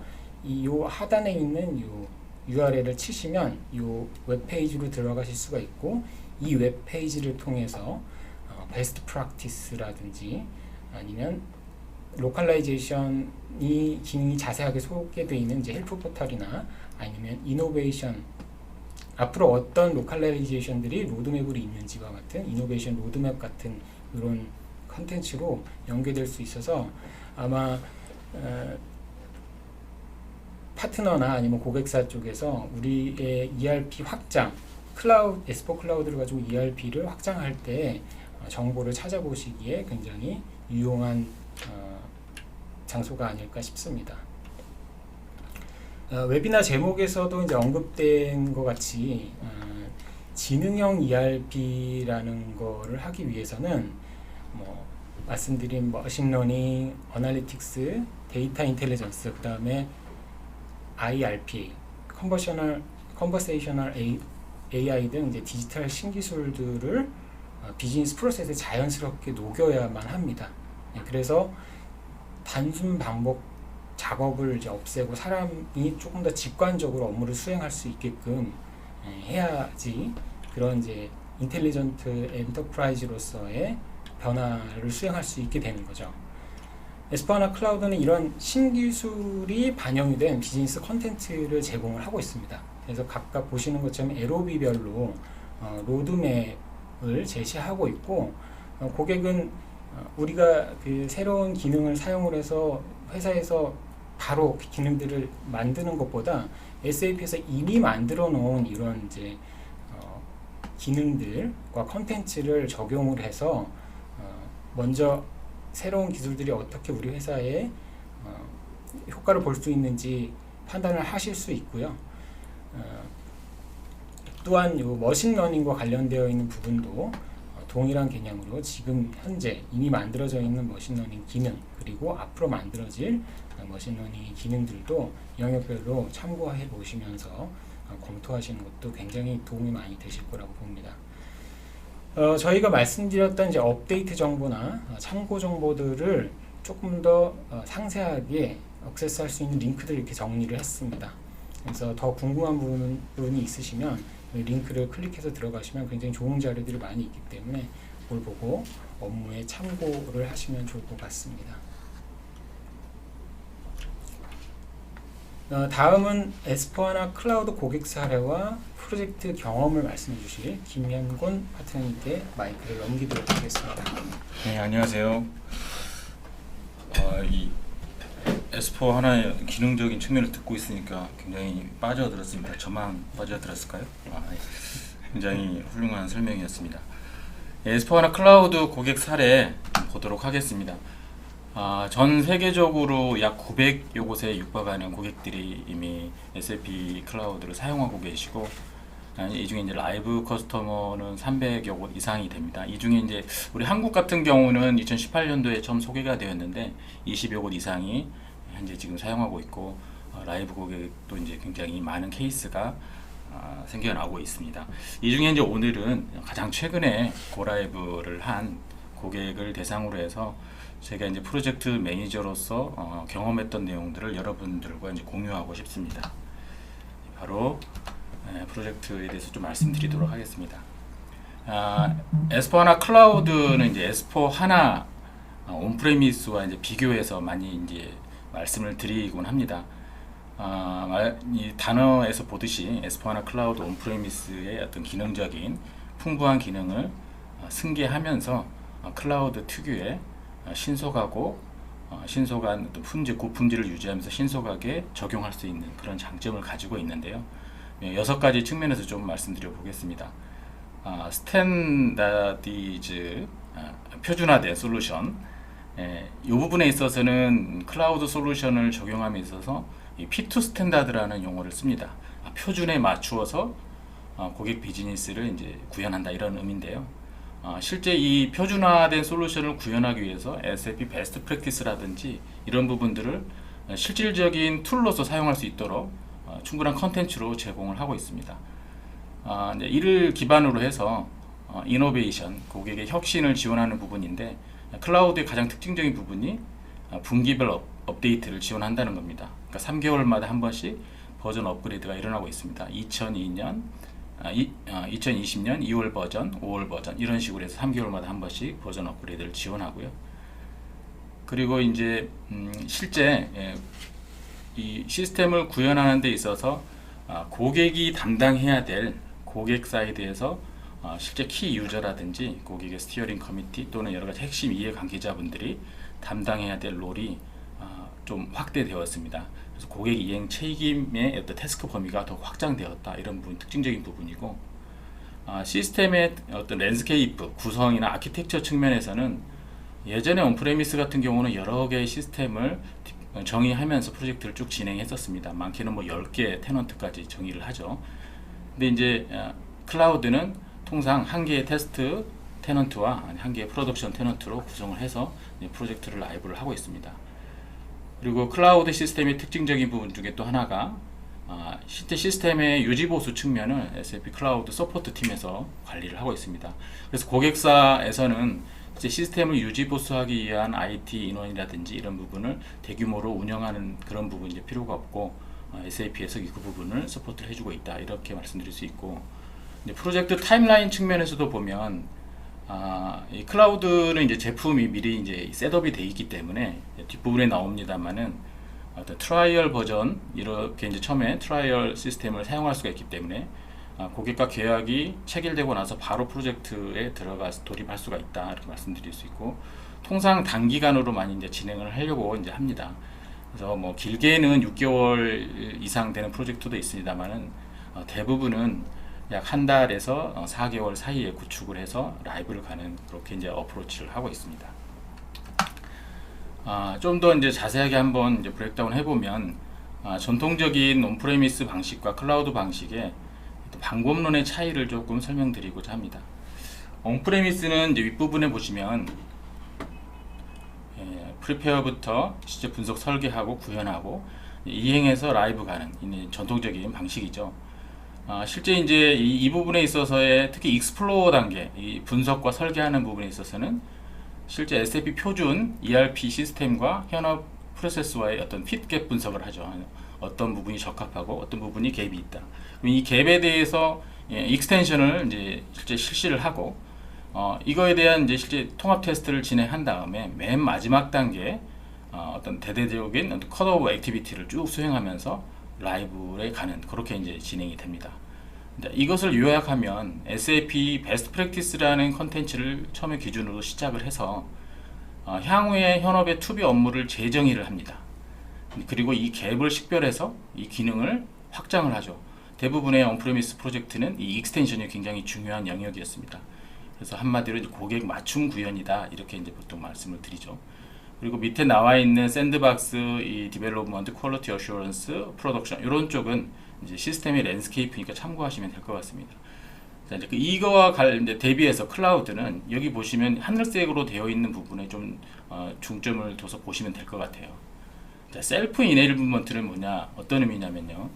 이 하단에 있는 요 URL을 치시면 요 웹페이지로 들어가실 수가 있고, 이 웹페이지를 통해서 베스트 프랙티스라든지 아니면 로컬라이제이션이 기능이 자세하게 소개되어 있는 이제 헬프 포털이나 아니면 이노베이션, 앞으로 어떤 로컬라이제이션들이 로드맵으로 있는지와 같은 이노베이션 로드맵 같은 이런 컨텐츠로 연계될 수 있어서 아마 파트너나 아니면 고객사 쪽에서 우리의 ERP 확장, 에스포 클라우드를 가지고 ERP를 확장할 때 정보를 찾아보시기에 굉장히 유용한 장소가 아닐까 싶습니다. 웨비나 제목에서도 이제 언급된 것 같이 지능형 ERP라는 거를 하기 위해서는 말씀드린 머신러닝, 어널리틱스, 데이터 인텔리전스, 그 다음에 IRPA, 컨버세이셔널 AI 등 이제 디지털 신기술들을 비즈니스 프로세스에 자연스럽게 녹여야만 합니다. 그래서 단순 반복 작업을 이제 없애고 사람이 조금 더 직관적으로 업무를 수행할 수 있게끔 해야지 그런 이제 인텔리전트 엔터프라이즈로서의 변화를 수행할 수 있게 되는 거죠. 에스포 클라우드는 이런 신기술이 반영이 된 비즈니스 컨텐츠를 제공을 하고 있습니다. 그래서 각각 보시는 것처럼 LOB별로 로드맵을 제시하고 있고, 고객은 우리가 그 새로운 기능을 사용을 해서 회사에서 바로 그 기능들을 만드는 것보다 SAP에서 이미 만들어 놓은 이런 이제 기능들과 컨텐츠를 적용을 해서 먼저 새로운 기술들이 어떻게 우리 회사에 효과를 볼 수 있는지 판단을 하실 수 있고요. 또한 요 머신러닝과 관련되어 있는 부분도 동일한 개념으로 지금 현재 이미 만들어져 있는 머신러닝 기능, 그리고 앞으로 만들어질 머신러닝 기능들도 영역별로 참고해 보시면서 검토하시는 것도 굉장히 도움이 많이 되실 거라고 봅니다. 저희가 말씀드렸던 이제 업데이트 정보나 참고 정보들을 조금 더 상세하게 액세스할 수 있는 링크들을 이렇게 정리를 했습니다. 그래서 더 궁금한 부분이 있으시면 링크를 클릭해서 들어가시면 굉장히 좋은 자료들이 많이 있기 때문에 그걸 보고 업무에 참고를 하시면 좋을 것 같습니다. 다음은 에스포 클라우드 고객 사례와 프로젝트 경험을 말씀해 주실 김현곤 파트너님께 마이크를 넘기도록 하겠습니다. 네, 안녕하세요. 이 에스포 하나의 기능적인 측면을 듣고 있으니까 굉장히 빠져들었습니다. 저만 빠져들었을까요? 네. 굉장히 훌륭한 설명이었습니다. 에스포 하나 클라우드 고객 사례 보도록 하겠습니다. 전 세계적으로 약 900여 곳에 육박하는 고객들이 이미 SAP 클라우드를 사용하고 계시고, 이 중에 이제 라이브 커스터머는 300여 곳 이상이 됩니다. 이 중에 이제 우리 한국 같은 경우는 2018년도에 처음 소개가 되었는데 20여 곳 이상이 현재 지금 사용하고 있고, 라이브 고객도 이제 굉장히 많은 케이스가 생겨나고 있습니다. 이 중에 이제 오늘은 가장 최근에 고라이브를 한 고객을 대상으로 해서 제가 이제 프로젝트 매니저로서 경험했던 내용들을 여러분들과 이제 공유하고 싶습니다. 바로 프로젝트에 대해서 좀 말씀드리도록 하겠습니다. S4HANA 클라우드는 이제 S4HANA 온프레미스와 이제 비교해서 많이 이제 말씀을 드리곤 합니다. 이 단어에서 보듯이 S4HANA 클라우드 온프레미스의 어떤 기능적인 풍부한 기능을 승계하면서 클라우드 특유의 신속한 어떤 고품질을 유지하면서 신속하게 적용할 수 있는 그런 장점을 가지고 있는데요. 6가지 측면에서 좀 말씀드려 보겠습니다. 스탠다디즈, 표준화된 솔루션. 이 부분에 있어서는 클라우드 솔루션을 적용함에 있어서 P2 스탠다드라는 용어를 씁니다. 표준에 맞추어서 고객 비즈니스를 이제 구현한다 이런 의미인데요. 실제 이 표준화된 솔루션을 구현하기 위해서 SAP 베스트 프랙티스라든지 이런 부분들을 실질적인 툴로서 사용할 수 있도록 충분한 컨텐츠로 제공을 하고 있습니다. 이를 기반으로 해서 이노베이션, 고객의 혁신을 지원하는 부분인데 클라우드의 가장 특징적인 부분이 분기별 업데이트를 지원한다는 겁니다. 그러니까 3개월마다 한 번씩 버전 업그레이드가 일어나고 있습니다. 2020년 2월 버전, 5월 버전 이런 식으로 해서 3개월마다 한 번씩 버전 업그레이드를 지원하고요. 그리고 이제 실제 이 시스템을 구현하는 데 있어서 고객이 담당해야 될 고객 사이드에서 실제 키 유저라든지 고객의 스티어링 커미티 또는 여러 가지 핵심 이해 관계자분들이 담당해야 될 롤이 좀 확대되었습니다. 그래서 고객 이행 책임의 어떤 태스크 범위가 더 확장되었다 이런 부분 특징적인 부분이고, 시스템의 어떤 랜드스케이프 구성이나 아키텍처 측면에서는 예전에 온프레미스 같은 경우는 여러 개의 시스템을 정의하면서 프로젝트를 쭉 진행했었습니다. 많게는 뭐 10개 테넌트까지 정의를 하죠. 근데 이제 클라우드는 통상 한 개의 테스트 테넌트와 한 개의 프로덕션 테넌트로 구성을 해서 프로젝트를 라이브를 하고 있습니다. 그리고 클라우드 시스템의 특징적인 부분 중에 또 하나가 실제 시스템의 유지보수 측면을 SAP 클라우드 서포트 팀에서 관리를 하고 있습니다. 그래서 고객사에서는 이제 시스템을 유지보수하기 위한 IT 인원이라든지 이런 부분을 대규모로 운영하는 그런 부분이 이제 필요가 없고 SAP에서 그 부분을 서포트를 해주고 있다 이렇게 말씀드릴 수 있고, 이제 프로젝트 타임라인 측면에서도 보면 이 클라우드는 이제 제품이 미리 이제 셋업이 되어 있기 때문에 뒷부분에 나옵니다만은 어떤 트라이얼 버전 이렇게 이제 처음에 트라이얼 시스템을 사용할 수가 있기 때문에 고객과 계약이 체결되고 나서 바로 프로젝트에 들어가서 돌입할 수가 있다 이렇게 말씀드릴 수 있고, 통상 단기간으로 많이 이제 진행을 하려고 이제 합니다. 그래서 뭐 길게는 6개월 이상 되는 프로젝트도 있습니다만은 대부분은 약 한 달에서 4개월 사이에 구축을 해서 라이브를 가는 그렇게 이제 어프로치를 하고 있습니다. 좀 더 이제 자세하게 한번 이제 브레이크다운 해보면 전통적인 온프레미스 방식과 클라우드 방식의 방법론의 차이를 조금 설명드리고자 합니다. 온프레미스는 이제 윗부분에 보시면 프리페어부터 실제 분석 설계하고 구현하고 이행해서 라이브 가는 전통적인 방식이죠. 실제 이제 이 부분에 있어서의 특히 익스플로어 단계, 이 분석과 설계하는 부분에 있어서는 실제 SAP 표준 ERP 시스템과 현업 프로세스와의 어떤 핏갭 분석을 하죠. 어떤 부분이 적합하고 어떤 부분이 갭이 있다. 이 갭에 대해서 익스텐션을 이제 실제 실시를 하고 이거에 대한 이제 실제 통합 테스트를 진행한 다음에 맨 마지막 단계 어떤 대대적인 컷오버 액티비티를 쭉 수행하면서 라이브에 가는 그렇게 이제 진행이 됩니다. 이것을 요약하면 SAP 베스트 프랙티스라는 컨텐츠를 처음에 기준으로 시작을 해서 향후에 현업의 투비 업무를 재정의를 합니다. 그리고 이 갭을 식별해서 이 기능을 확장을 하죠. 대부분의 온프레미스 프로젝트는 이 익스텐션이 굉장히 중요한 영역이었습니다. 그래서 한마디로 이제 고객 맞춤 구현이다 이렇게 이제 보통 말씀을 드리죠. 그리고 밑에 나와 있는 샌드박스, 이 디벨롭먼트, 퀄리티 어슈런스, 프로덕션 이런 쪽은 이제 시스템의 랜드스케이프니까 참고하시면 될 것 같습니다. 자, 이제 이거와 이제 대비해서 클라우드는 여기 보시면 하늘색으로 되어 있는 부분에 좀 중점을 둬서 보시면 될 것 같아요. 자, 셀프 이네이블먼트는 뭐냐, 어떤 의미냐면요,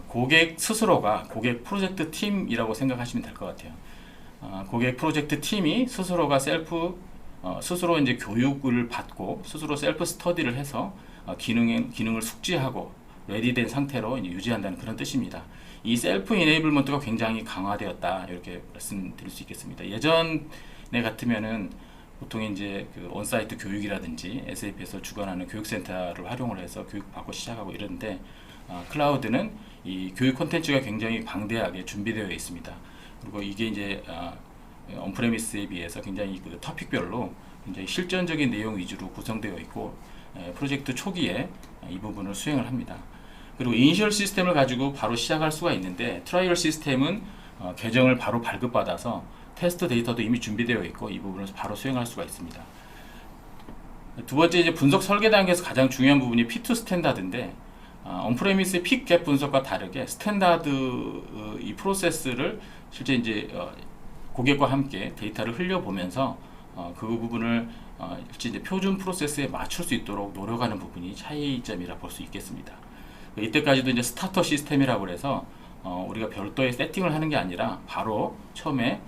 고객 스스로가 고객 프로젝트 팀이라고 생각하시면 될 것 같아요. 고객 프로젝트 팀이 스스로가 셀프 스스로 이제 교육을 받고 스스로 셀프 스터디를 해서 기능을 숙지하고 레디된 상태로 이제 유지한다는 그런 뜻입니다. 이 셀프 이네이블먼트가 굉장히 강화되었다 이렇게 말씀드릴 수 있겠습니다. 예전에 같으면은 보통 이제 그 온사이트 교육이라든지 SAP에서 주관하는 교육센터를 활용을 해서 교육받고 시작하고 이러는데 클라우드는 이 교육 콘텐츠가 굉장히 방대하게 준비되어 있습니다. 그리고 이게 이제 온프레미스에 비해서 굉장히 그 토픽별로 굉장히 실전적인 내용 위주로 구성되어 있고 프로젝트 초기에 이 부분을 수행을 합니다. 그리고 이니셜 시스템을 가지고 바로 시작할 수가 있는데 트라이얼 시스템은 계정을 바로 발급받아서 테스트 데이터도 이미 준비되어 있고 이 부분을 바로 수행할 수가 있습니다. 두 번째 이제 분석 설계 단계에서 가장 중요한 부분이 P2 스탠다드인데 온프레미스의 픽 갭 분석과 다르게 스탠다드 이 프로세스를 실제 이제 고객과 함께 데이터를 흘려보면서 그 부분을 실제 이제 표준 프로세스에 맞출 수 있도록 노력하는 부분이 차이점이라 볼 수 있겠습니다. 이때까지도 이제 스타터 시스템이라고 해서 우리가 별도의 세팅을 하는 게 아니라 바로 처음에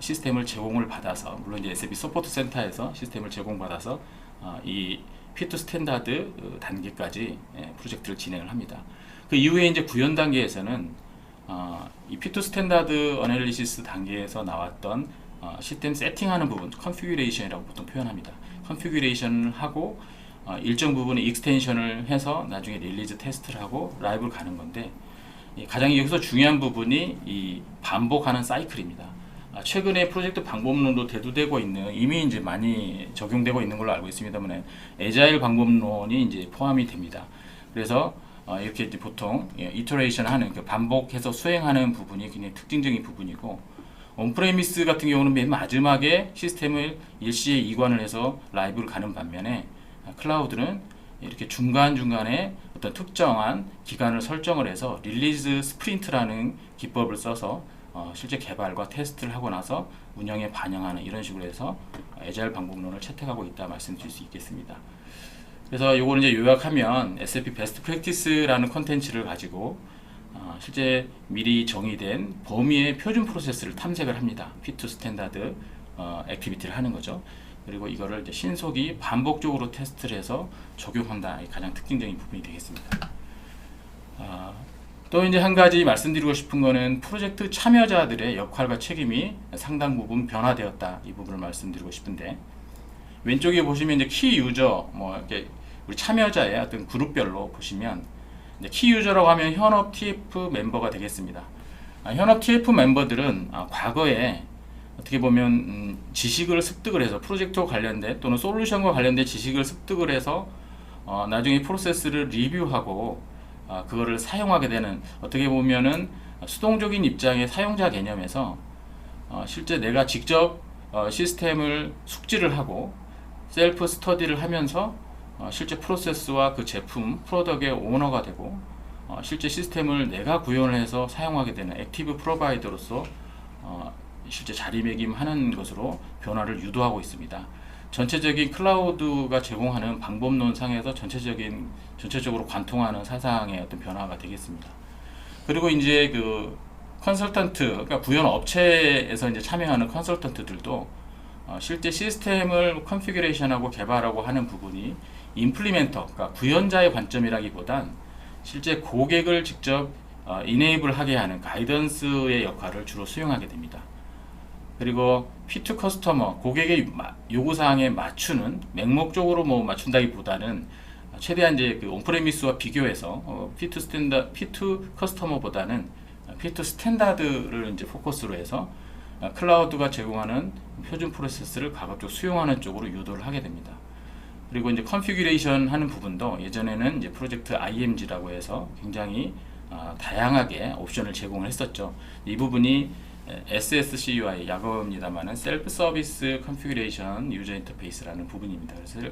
시스템을 제공을 받아서 물론 이제 SAP 서포트 센터에서 시스템을 제공받아서 이 P2 스탠다드 단계까지 프로젝트를 진행을 합니다. 그 이후에 이제 구현 단계에서는 이 P2 스탠다드 어널리시스 단계에서 나왔던 시스템 세팅하는 부분, 컨피규레이션이라고 보통 표현합니다. 컨피규레이션을 하고 일정 부분의 익스텐션을 해서 나중에 릴리즈 테스트를 하고 라이브를 가는 건데 가장 여기서 중요한 부분이 이 반복하는 사이클입니다. 최근에 프로젝트 방법론도 대두되고 있는 이미 이제 많이 적용되고 있는 걸로 알고 있습니다만 애자일 방법론이 이제 포함이 됩니다. 그래서 이렇게 이제 보통 이터레이션 하는 그 반복해서 수행하는 부분이 굉장히 특징적인 부분이고 온프레미스 같은 경우는 맨 마지막에 시스템을 일시에 이관을 해서 라이브를 가는 반면에 클라우드는 이렇게 중간중간에 어떤 특정한 기간을 설정을 해서 릴리즈 스프린트라는 기법을 써서 실제 개발과 테스트를 하고 나서 운영에 반영하는 이런 식으로 해서 애자일 방법론을 채택하고 있다 말씀드릴 수 있겠습니다. 그래서 요거는 이제 요약하면 SAP 베스트 프랙티스라는 컨텐츠를 가지고 실제 미리 정의된 범위의 표준 프로세스를 탐색을 합니다. P2 스탠다드 액티비티를 하는 거죠. 그리고 이거를 이제 신속히 반복적으로 테스트를 해서 적용한다. 가장 특징적인 부분이 되겠습니다. 또 이제 한 가지 말씀드리고 싶은 거는 프로젝트 참여자들의 역할과 책임이 상당 부분 변화되었다. 이 부분을 말씀드리고 싶은데 왼쪽에 보시면 이제 키 유저 뭐 이렇게 우리 참여자의 어떤 그룹별로 보시면 키 유저라고 하면 현업 TF 멤버가 되겠습니다. 현업 TF 멤버들은 과거에 어떻게 보면 지식을 습득을 해서 프로젝트와 관련된 또는 솔루션과 관련된 지식을 습득을 해서 나중에 프로세스를 리뷰하고 그거를 사용하게 되는 어떻게 보면은 수동적인 입장의 사용자 개념에서 실제 내가 직접 시스템을 숙지를 하고 셀프 스터디를 하면서 실제 프로세스와 그 제품 프로덕트의 오너가 되고 실제 시스템을 내가 구현을 해서 사용하게 되는 액티브 프로바이더로서 실제 자리매김하는 것으로 변화를 유도하고 있습니다. 전체적인 클라우드가 제공하는 방법론 상에서 전체적으로 관통하는 사상의 어떤 변화가 되겠습니다. 그리고 이제 그 컨설턴트, 그러니까 구현 업체에서 이제 참여하는 컨설턴트들도 실제 시스템을 컨피규레이션하고 개발하고 하는 부분이 임플리멘터, 그러니까 구현자의 관점이라기보단 실제 고객을 직접 이네이블하게 하는 가이던스의 역할을 주로 수행하게 됩니다. 그리고 P2 커스터머, 고객의 요구사항에 맞추는 맹목적으로 뭐 맞춘다기보다는 최대한 이제 그 온프레미스와 비교해서 P2 커스터머보다는 P2 스탠다드를 이제 포커스로 해서 클라우드가 제공하는 표준 프로세스를 가급적 수용하는 쪽으로 유도를 하게 됩니다. 그리고 이제 컨피규레이션 하는 부분도 예전에는 이제 프로젝트 IMG라고 해서 굉장히 다양하게 옵션을 제공을 했었죠. 이 부분이 SSCUI 약어입니다만은 셀프 서비스 컨피규레이션 유저 인터페이스라는 부분입니다. 그래서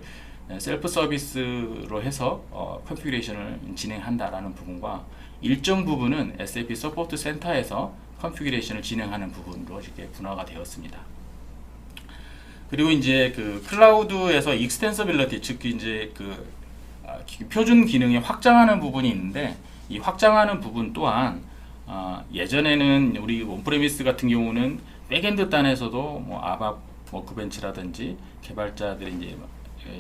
셀프 서비스로 해서 컨피규레이션을 진행한다라는 부분과 일정 부분은 SAP 서포트 센터에서 컨피규레이션을 진행하는 부분으로 이렇게 분화가 되었습니다. 그리고 이제 그 클라우드에서 익스텐서빌리티, 즉 이제 그 표준 기능이 확장하는 부분이 있는데 이 확장하는 부분 또한 예전에는 우리 온프레미스 같은 경우는 백엔드 단에서도 뭐 아밥 워크벤치라든지 개발자들이 이제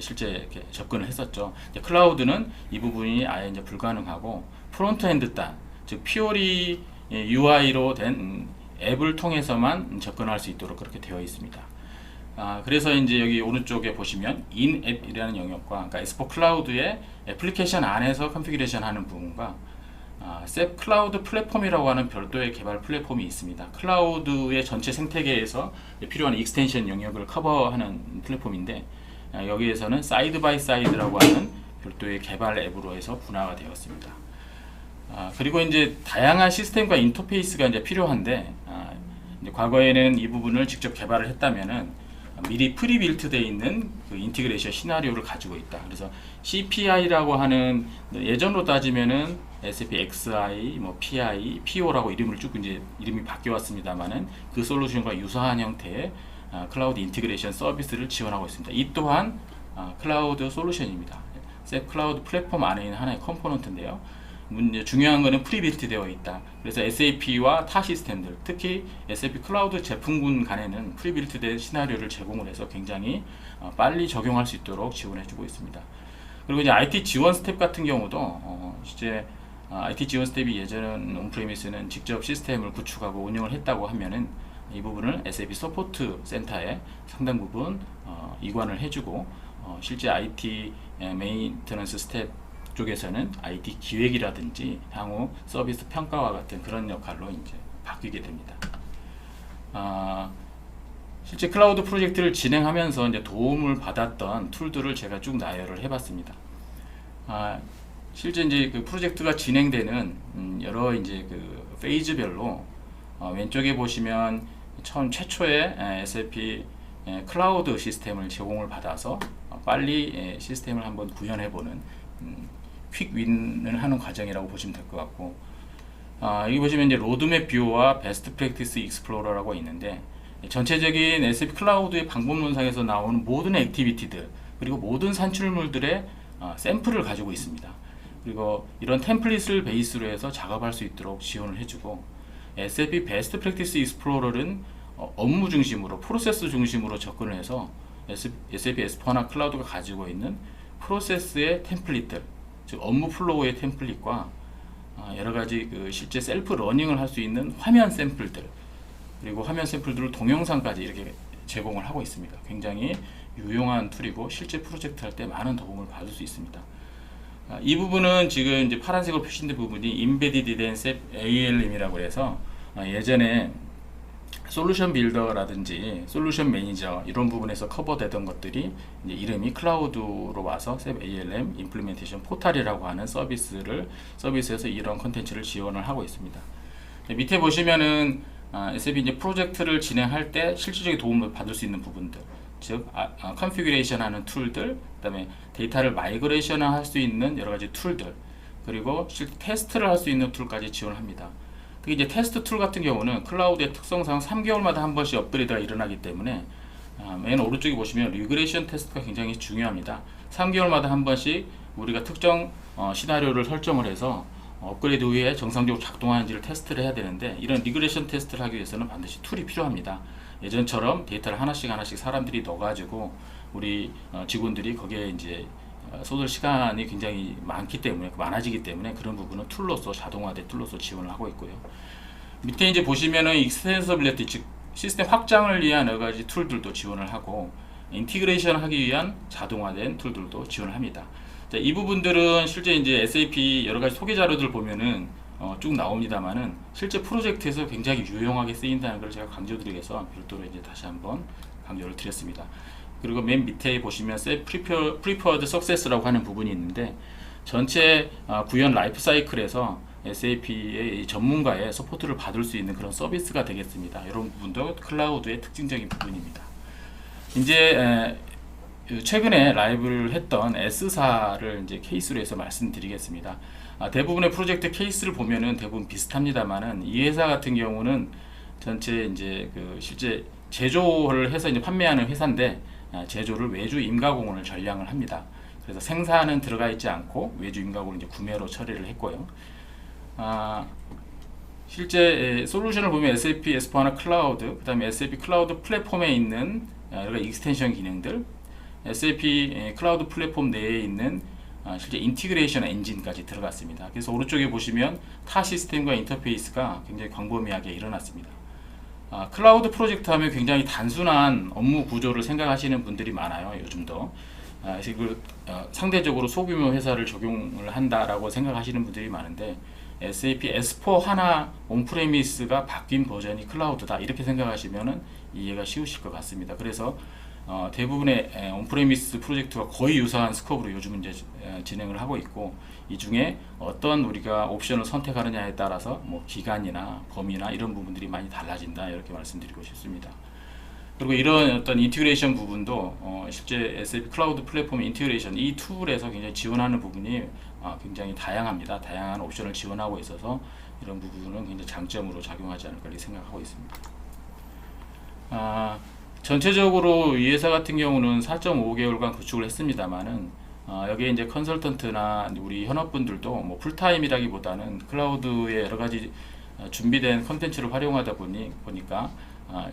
실제 이렇게 접근을 했었죠. 이제 클라우드는 이 부분이 아예 이제 불가능하고 프론트엔드 단, 즉 purely UI로 된 앱을 통해서만 접근할 수 있도록 그렇게 되어 있습니다. 그래서 이제 여기 오른쪽에 보시면 인앱이라는 영역과 그러니까 S4 클라우드의 애플리케이션 안에서 컨피규레이션 하는 부분과 셉 클라우드 플랫폼이라고 하는 별도의 개발 플랫폼이 있습니다. 클라우드의 전체 생태계에서 필요한 익스텐션 영역을 커버하는 플랫폼인데 여기에서는 사이드 바이 사이드라고 하는 별도의 개발 앱으로 해서 분화가 되었습니다. 그리고 이제 다양한 시스템과 인터페이스가 이제 필요한데 이제 과거에는 이 부분을 직접 개발을 했다면은 미리 프리빌트 되어 있는 그 인티그레이션 시나리오를 가지고 있다. 그래서 CPI라고 하는 예전으로 따지면은 SAP XI, 뭐 PI, PO라고 이름을 쭉 이제 이름이 바뀌어 왔습니다만은 그 솔루션과 유사한 형태의 클라우드 인티그레이션 서비스를 지원하고 있습니다. 이 또한 클라우드 솔루션입니다. 셉 클라우드 플랫폼 안에 있는 하나의 컴포넌트인데요. 중요한 거는 프리빌트 되어 있다. 그래서 SAP와 타 시스템들, 특히 SAP 클라우드 제품군 간에는 프리빌트 된 시나리오를 제공을 해서 굉장히 빨리 적용할 수 있도록 지원해주고 있습니다. 그리고 이제 IT 지원 스텝 같은 경우도 이제 IT 지원 스텝이 예전 온프레미스는 직접 시스템을 구축하고 운영을 했다고 하면은 이 부분을 SAP 서포트 센터에 상당 부분 이관을 해주고 실제 IT 메인테넌스 스텝 쪽에서는 IT 기획이라든지 향후 서비스 평가와 같은 그런 역할로 이제 바뀌게 됩니다. 실제 클라우드 프로젝트를 진행하면서 이제 도움을 받았던 툴들을 제가 쭉 나열을 해봤습니다. 실제 이제 그 프로젝트가 진행되는 여러 이제 그 페이즈별로 왼쪽에 보시면 처음 최초의 SAP 클라우드 시스템을 제공을 받아서 빨리 시스템을 한번 구현해보는 퀵 윈을 하는 과정이라고 보시면 될 것 같고, 여기 보시면 이제 로드맵 뷰와 베스트 프랙티스 익스플로러라고 있는데 전체적인 SAP 클라우드의 방법론상에서 나오는 모든 액티비티들 그리고 모든 산출물들의 샘플을 가지고 있습니다. 그리고 이런 템플릿을 베이스로 해서 작업할 수 있도록 지원을 해주고, SAP 베스트 프랙티스 익스플로러는 업무 중심으로 프로세스 중심으로 접근을 해서 SAP S4하나 클라우드가 가지고 있는 프로세스의 템플릿들, 즉 업무 플로우의 템플릿과 여러 가지 그 실제 셀프 러닝을 할 수 있는 화면 샘플들, 그리고 화면 샘플들을 동영상까지 이렇게 제공을 하고 있습니다. 굉장히 유용한 툴이고 실제 프로젝트 할 때 많은 도움을 받을 수 있습니다. 이 부분은 지금 이제 파란색으로 표시된 부분이 Embedded in SAP ALM이라고 해서 예전에 솔루션 빌더라든지 솔루션 매니저 이런 부분에서 커버되던 것들이 이제 이름이 클라우드로 와서 SAP ALM 임플리멘테이션 포탈이라고 하는 서비스에서 이런 컨텐츠를 지원을 하고 있습니다. 밑에 보시면은 SAP 이제 프로젝트를 진행할 때 실질적인 도움을 받을 수 있는 부분들, 즉 컨피규레이션 하는 툴들, 그다음에 데이터를 마이그레이션 할 수 있는 여러 가지 툴들, 그리고 테스트를 할 수 있는 툴까지 지원합니다. 특히 이제 테스트 툴 같은 경우는 클라우드의 특성상 3개월마다 한 번씩 업그레이드가 일어나기 때문에 맨 오른쪽에 보시면 리그레이션 테스트가 굉장히 중요합니다. 3개월마다 한 번씩 우리가 특정 시나리오를 설정을 해서 업그레이드 후에 정상적으로 작동하는지를 테스트를 해야 되는데, 이런 리그레이션 테스트를 하기 위해서는 반드시 툴이 필요합니다. 예전처럼 데이터를 하나씩 사람들이 넣어가지고 우리 직원들이 거기에 이제 쏟을 시간이 굉장히 많아지기 때문에 그런 부분은 툴로서 자동화된 툴로서 지원을 하고 있고요. 밑에 이제 보시면은 익스텐서빌리티, 즉 시스템 확장을 위한 여러 가지 툴들도 지원을 하고, 인티그레이션 하기 위한 자동화된 툴들도 지원을 합니다. 자, 이 부분들은 실제 이제 SAP 여러 가지 소개 자료들 보면은 쭉 나옵니다만은 실제 프로젝트에서 굉장히 유용하게 쓰인다는 걸 제가 강조드리기 위해서 별도로 이제 다시 한번 강조를 드렸습니다. 그리고 맨 밑에 보시면 Prepared Success라고 하는 부분이 있는데, 전체 구현 라이프 사이클에서 SAP의 전문가의 서포트를 받을 수 있는 그런 서비스가 되겠습니다. 이런 부분도 클라우드의 특징적인 부분입니다. 이제 최근에 라이브를 했던 S사를 이제 케이스로 해서 말씀드리겠습니다. 대부분의 프로젝트 케이스를 보면은 대부분 비슷합니다만은 이 회사 같은 경우는 전체 이제 그 실제 제조를 해서 이제 판매하는 회사인데, 제조를 외주 임가공을 전량을 합니다. 그래서 생산은 들어가 있지 않고 외주 임가공을 이제 구매로 처리를 했고요. 실제 솔루션을 보면 SAP S4하나 클라우드, 그 다음에 SAP 클라우드 플랫폼에 있는 여러 가지 익스텐션 기능들, SAP 클라우드 플랫폼 내에 있는 실제 인티그레이션 엔진까지 들어갔습니다. 그래서 오른쪽에 보시면 타 시스템과 인터페이스가 굉장히 광범위하게 일어났습니다. 클라우드 프로젝트 하면 굉장히 단순한 업무 구조를 생각하시는 분들이 많아요. 요즘도. 그래서 이걸 상대적으로 소규모 회사를 적용을 한다라고 생각하시는 분들이 많은데, SAP S4 하나 온프레미스가 바뀐 버전이 클라우드다 이렇게 생각하시면은 이해가 쉬우실 것 같습니다. 그래서 대부분의 온프레미스 프로젝트가 거의 유사한 스코프로 요즘은 이제 진행을 하고 있고, 이 중에 어떤 우리가 옵션을 선택하느냐에 따라서 뭐 기간이나 범위나 이런 부분들이 많이 달라진다 이렇게 말씀드리고 싶습니다. 그리고 이런 어떤 인티그레이션 부분도 실제 SAP 클라우드 플랫폼 인티그레이션 이 툴에서 굉장히 지원하는 부분이 굉장히 다양합니다. 다양한 옵션을 지원하고 있어서 이런 부분은 굉장히 장점으로 작용하지 않을까 이렇게 생각하고 있습니다. 전체적으로 이 회사 같은 경우는 4.5개월간 구축을 했습니다만은 여기에 이제 컨설턴트나 우리 현업분들도 뭐 풀타임이라기보다는 클라우드의 여러 가지 준비된 컨텐츠를 활용하다 보니까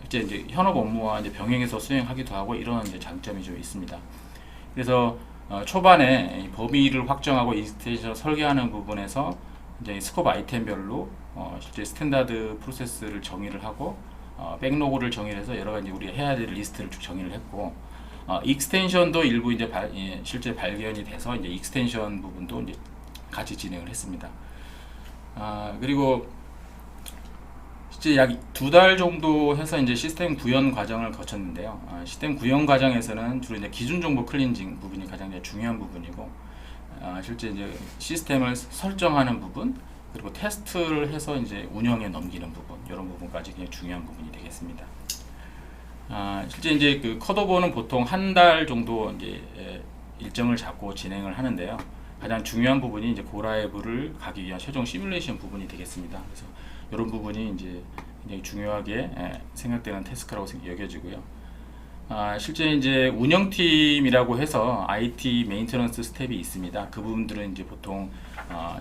이제 현업 업무와 이제 병행해서 수행하기도 하고 이런 이제 장점이 좀 있습니다. 그래서 초반에 범위를 확정하고 익스텐션 설계하는 부분에서 이제 스코프 아이템별로 실제 스탠다드 프로세스를 정의를 하고 백로그를 정의를 해서 여러 가지 우리가 해야 될 리스트를 쭉 정의를 했고, 익스텐션도 일부 이제 실제 발견이 돼서 이제 익스텐션 부분도 이제 같이 진행을 했습니다. 그리고 실제 약 2달 정도 해서 이제 시스템 구현 과정을 거쳤는데요. 시스템 구현 과정에서는 주로 이제 기준 정보 클린징 부분이 가장 이제 중요한 부분이고, 실제 이제 시스템을 설정하는 부분, 그리고 테스트를 해서 이제 운영에 넘기는 부분, 이런 부분까지 굉장히 중요한 부분이 되겠습니다. 실제 이제 그 컷오버는 보통 한 달 정도 이제 일정을 잡고 진행을 하는데요. 가장 중요한 부분이 이제 고라이브를 가기 위한 최종 시뮬레이션 부분이 되겠습니다. 그래서 이런 부분이 이제 굉장히 중요하게 생각되는 태스크라고 여겨지고요. 실제 이제 운영팀이라고 해서 IT 메인테넌스 스텝이 있습니다. 그 부분들은 이제 보통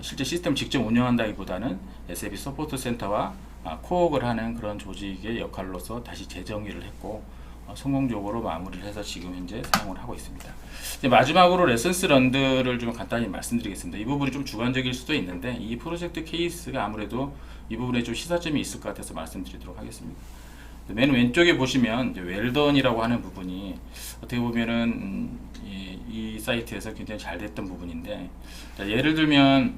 실제 시스템 직접 운영한다기보다는 SAP 서포트 센터와 코업을 하는 그런 조직의 역할로서 다시 재정의를 했고 성공적으로 마무리를 해서 지금 현재 사용을 하고 있습니다. 이제 마지막으로 레슨스 런들을 좀 간단히 말씀드리겠습니다. 이 부분이 좀 주관적일 수도 있는데 이 프로젝트 케이스가 아무래도 이 부분에 좀 시사점이 있을 것 같아서 말씀드리도록 하겠습니다. 맨 왼쪽에 보시면 이제 웰던이라고 하는 부분이 어떻게 보면은 이 사이트에서 굉장히 잘 됐던 부분인데, 자, 예를 들면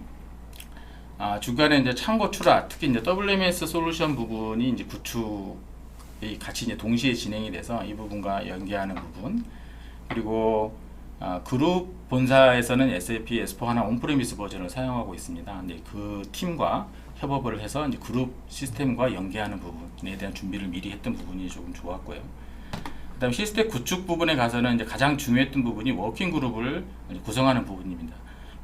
중간에 이제 참고 추락, 특히 이제 WMS 솔루션 부분이 이제 구축이 같이 이제 동시에 진행이 돼서 이 부분과 연계하는 부분, 그리고 그룹 본사에서는 SAP S4 하나 온프레미스 버전을 사용하고 있습니다. 근데 그 팀과 협업을 해서 이제 그룹 시스템과 연계하는 부분에 대한 준비를 미리 했던 부분이 조금 좋았고요. 그다음 시스템 구축 부분에 가서는 이제 가장 중요했던 부분이 워킹 그룹을 구성하는 부분입니다.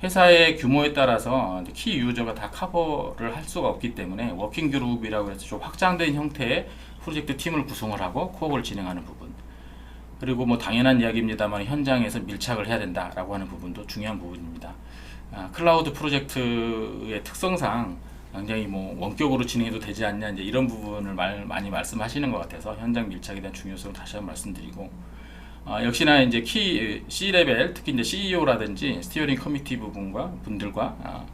회사의 규모에 따라서 키 유저가 다 커버를 할 수가 없기 때문에 워킹 그룹이라고 해서 좀 확장된 형태의 프로젝트 팀을 구성을 하고 코업을 진행하는 부분. 그리고 뭐 당연한 이야기입니다만 현장에서 밀착을 해야 된다라고 하는 부분도 중요한 부분입니다. 클라우드 프로젝트의 특성상 굉장히 뭐 원격으로 진행해도 되지 않냐 이제 이런 부분을 많이 말씀하시는 것 같아서 현장 밀착에 대한 중요성을 다시 한번 말씀드리고, 역시나 이제 C 레벨 특히 이제 CEO라든지 스티어링 커미티 분들과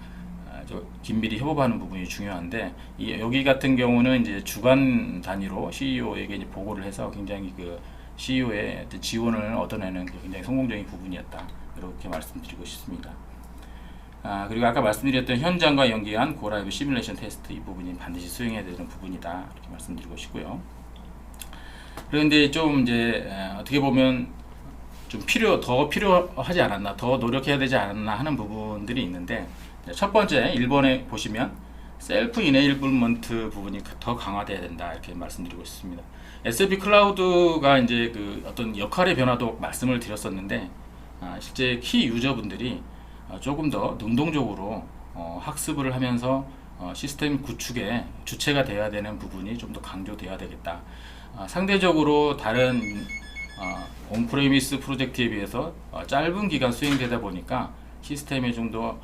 긴밀히 협업하는 부분이 중요한데, 여기 같은 경우는 이제 주간 단위로 CEO에게 이제 보고를 해서 굉장히 그 CEO의 지원을 얻어내는 굉장히 성공적인 부분이었다 이렇게 말씀드리고 싶습니다. 그리고 아까 말씀드렸던 현장과 연계한 고라이브 시뮬레이션 테스트 이 부분이 반드시 수행해야 되는 부분이다 이렇게 말씀드리고 싶고요. 그런데 좀 이제 어떻게 보면 좀 더 필요하지 않았나, 더 노력해야 되지 않았나 하는 부분들이 있는데, 첫 번째 1번에 보시면 셀프 이네이블먼트 부분이 더 강화돼야 된다 이렇게 말씀드리고 싶습니다. SAP 클라우드가 이제 그 어떤 역할의 변화도 말씀을 드렸었는데, 실제 키 유저분들이 조금 더 능동적으로 학습을 하면서 시스템 구축에 주체가 되어야 되는 부분이 좀 더 강조되어야 되겠다. 상대적으로 다른 온프레미스 프로젝트에 비해서 짧은 기간 수행되다 보니까 시스템에 좀 더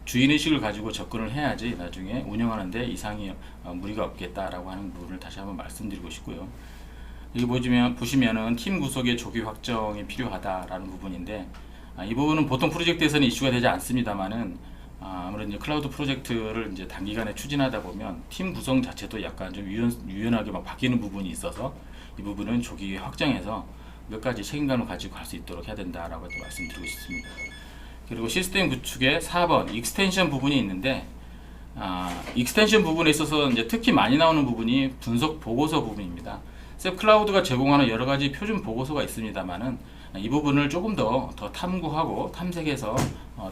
주인의식을 가지고 접근을 해야지 나중에 운영하는 데 이상이 무리가 없겠다라고 하는 부분을 다시 한번 말씀드리고 싶고요. 여기 보시면은 팀 구속의 조기 확정이 필요하다라는 부분인데 이 부분은 보통 프로젝트에서는 이슈가 되지 않습니다만은 아무래도 이제 클라우드 프로젝트를 이제 단기간에 추진하다 보면 팀 구성 자체도 약간 좀 유연하게 막 바뀌는 부분이 있어서 이 부분은 조기 확정해서 몇 가지 책임감을 가지고 갈 수 있도록 해야 된다라고 말씀드리고 싶습니다. 그리고 시스템 구축의 4번 익스텐션 부분이 있는데 익스텐션 부분에 있어서 이제 특히 많이 나오는 부분이 분석 보고서 부분입니다. 셉 클라우드가 제공하는 여러 가지 표준 보고서가 있습니다만은 이 부분을 조금 더 탐구하고 탐색해서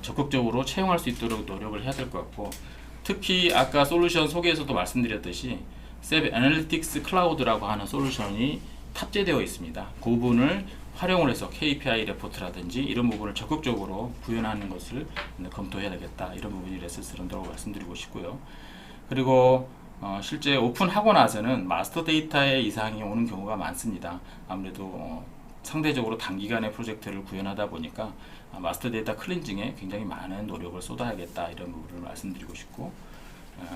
적극적으로 채용할 수 있도록 노력을 해야 될 것 같고, 특히 아까 솔루션 소개에서도 말씀드렸듯이 셉 애널리틱스 클라우드라고 하는 솔루션이 탑재되어 있습니다. 그 부분을 활용을 해서 KPI 레포트라든지 이런 부분을 적극적으로 구현하는 것을 검토해야 되겠다, 이런 부분이 레슨스런다고 말씀드리고 싶고요. 그리고 실제 오픈하고 나서는 마스터 데이터에 이상이 오는 경우가 많습니다. 아무래도 상대적으로 단기간에 프로젝트를 구현하다 보니까 마스터 데이터 클렌징에 굉장히 많은 노력을 쏟아야겠다, 이런 부분을 말씀드리고 싶고,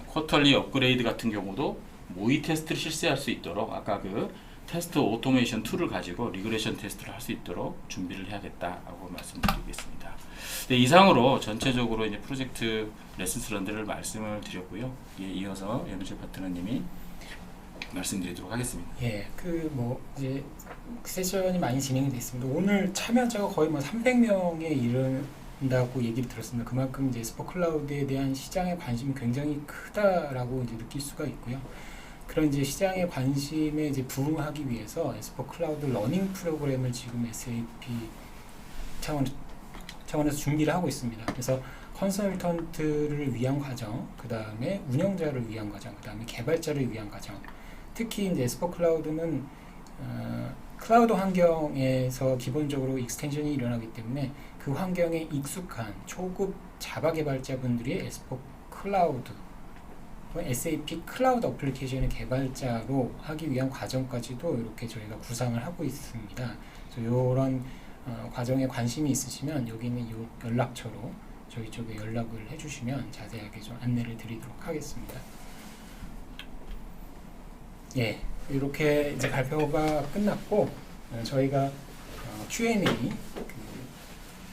쿼터리 업그레이드 같은 경우도 모의 테스트를 실시할 수 있도록 아까 그 테스트 오토메이션 툴을 가지고 리그레션 테스트를 할 수 있도록 준비를 해야겠다라고 말씀드리겠습니다. 네, 이상으로 전체적으로 이제 프로젝트 레슨스런들을 말씀을 드렸고요. 이어서 염실 파트너님이 말씀드리도록 하겠습니다. 예, 이제 세션이 많이 진행이 됐습니다. 오늘 참여자가 거의 300명에 이른다고 얘기를 들었습니다. 그만큼 이제 에스포 클라우드에 대한 시장의 관심이 굉장히 크다라고 이제 느낄 수가 있고요. 그런 이제 시장의 관심에 이제 부응하기 위해서 에스포 클라우드 러닝 프로그램을 지금 SAP 차원에서 준비를 하고 있습니다. 그래서 컨설턴트를 위한 과정, 그 다음에 운영자를 위한 과정, 그 다음에 개발자를 위한 과정. 특히 이제 에스포 클라우드는 클라우드 환경에서 기본적으로 익스텐션이 일어나기 때문에 그 환경에 익숙한 초급 자바 개발자분들이 에스포 클라우드, SAP 클라우드 어플리케이션의 개발자로 하기 위한 과정까지도 이렇게 저희가 구상을 하고 있습니다. 그래서 이런 과정에 관심이 있으시면 여기 있는 이 연락처로 저희 쪽에 연락을 해주시면 자세하게 좀 안내를 드리도록 하겠습니다. 예, 이렇게 이제 발표가 끝났고 저희가 Q&A,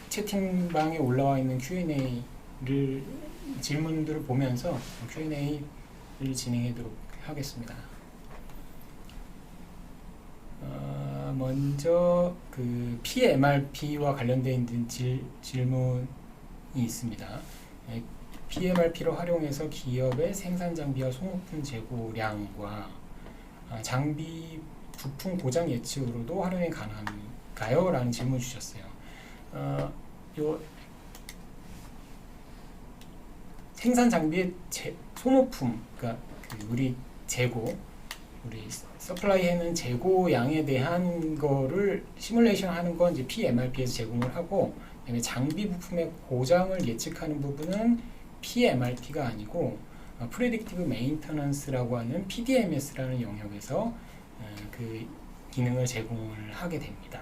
채팅방에 올라와 있는 Q&A를 질문들을 보면서 Q&A를 진행하도록 하겠습니다. 먼저 그 PMRP와 관련되어 있는 질문이 있습니다. PMRP를 활용해서 기업의 생산 장비와 소모품 재고량과 장비 부품 고장 예측으로도 활용이 가능한가요? 라는 질문 주셨어요. 요 생산 장비의 소모품, 그러니까 우리 재고, 우리 서플라이에는 재고량에 대한 거를 시뮬레이션 하는 건 이제 PMRP에서 제공을 하고, 그다음에 장비 부품의 고장을 예측하는 부분은 PMRP가 아니고 프레딕티브 메인터넌스라고 하는 PDMS라는 영역에서 그 기능을 제공을 하게 됩니다.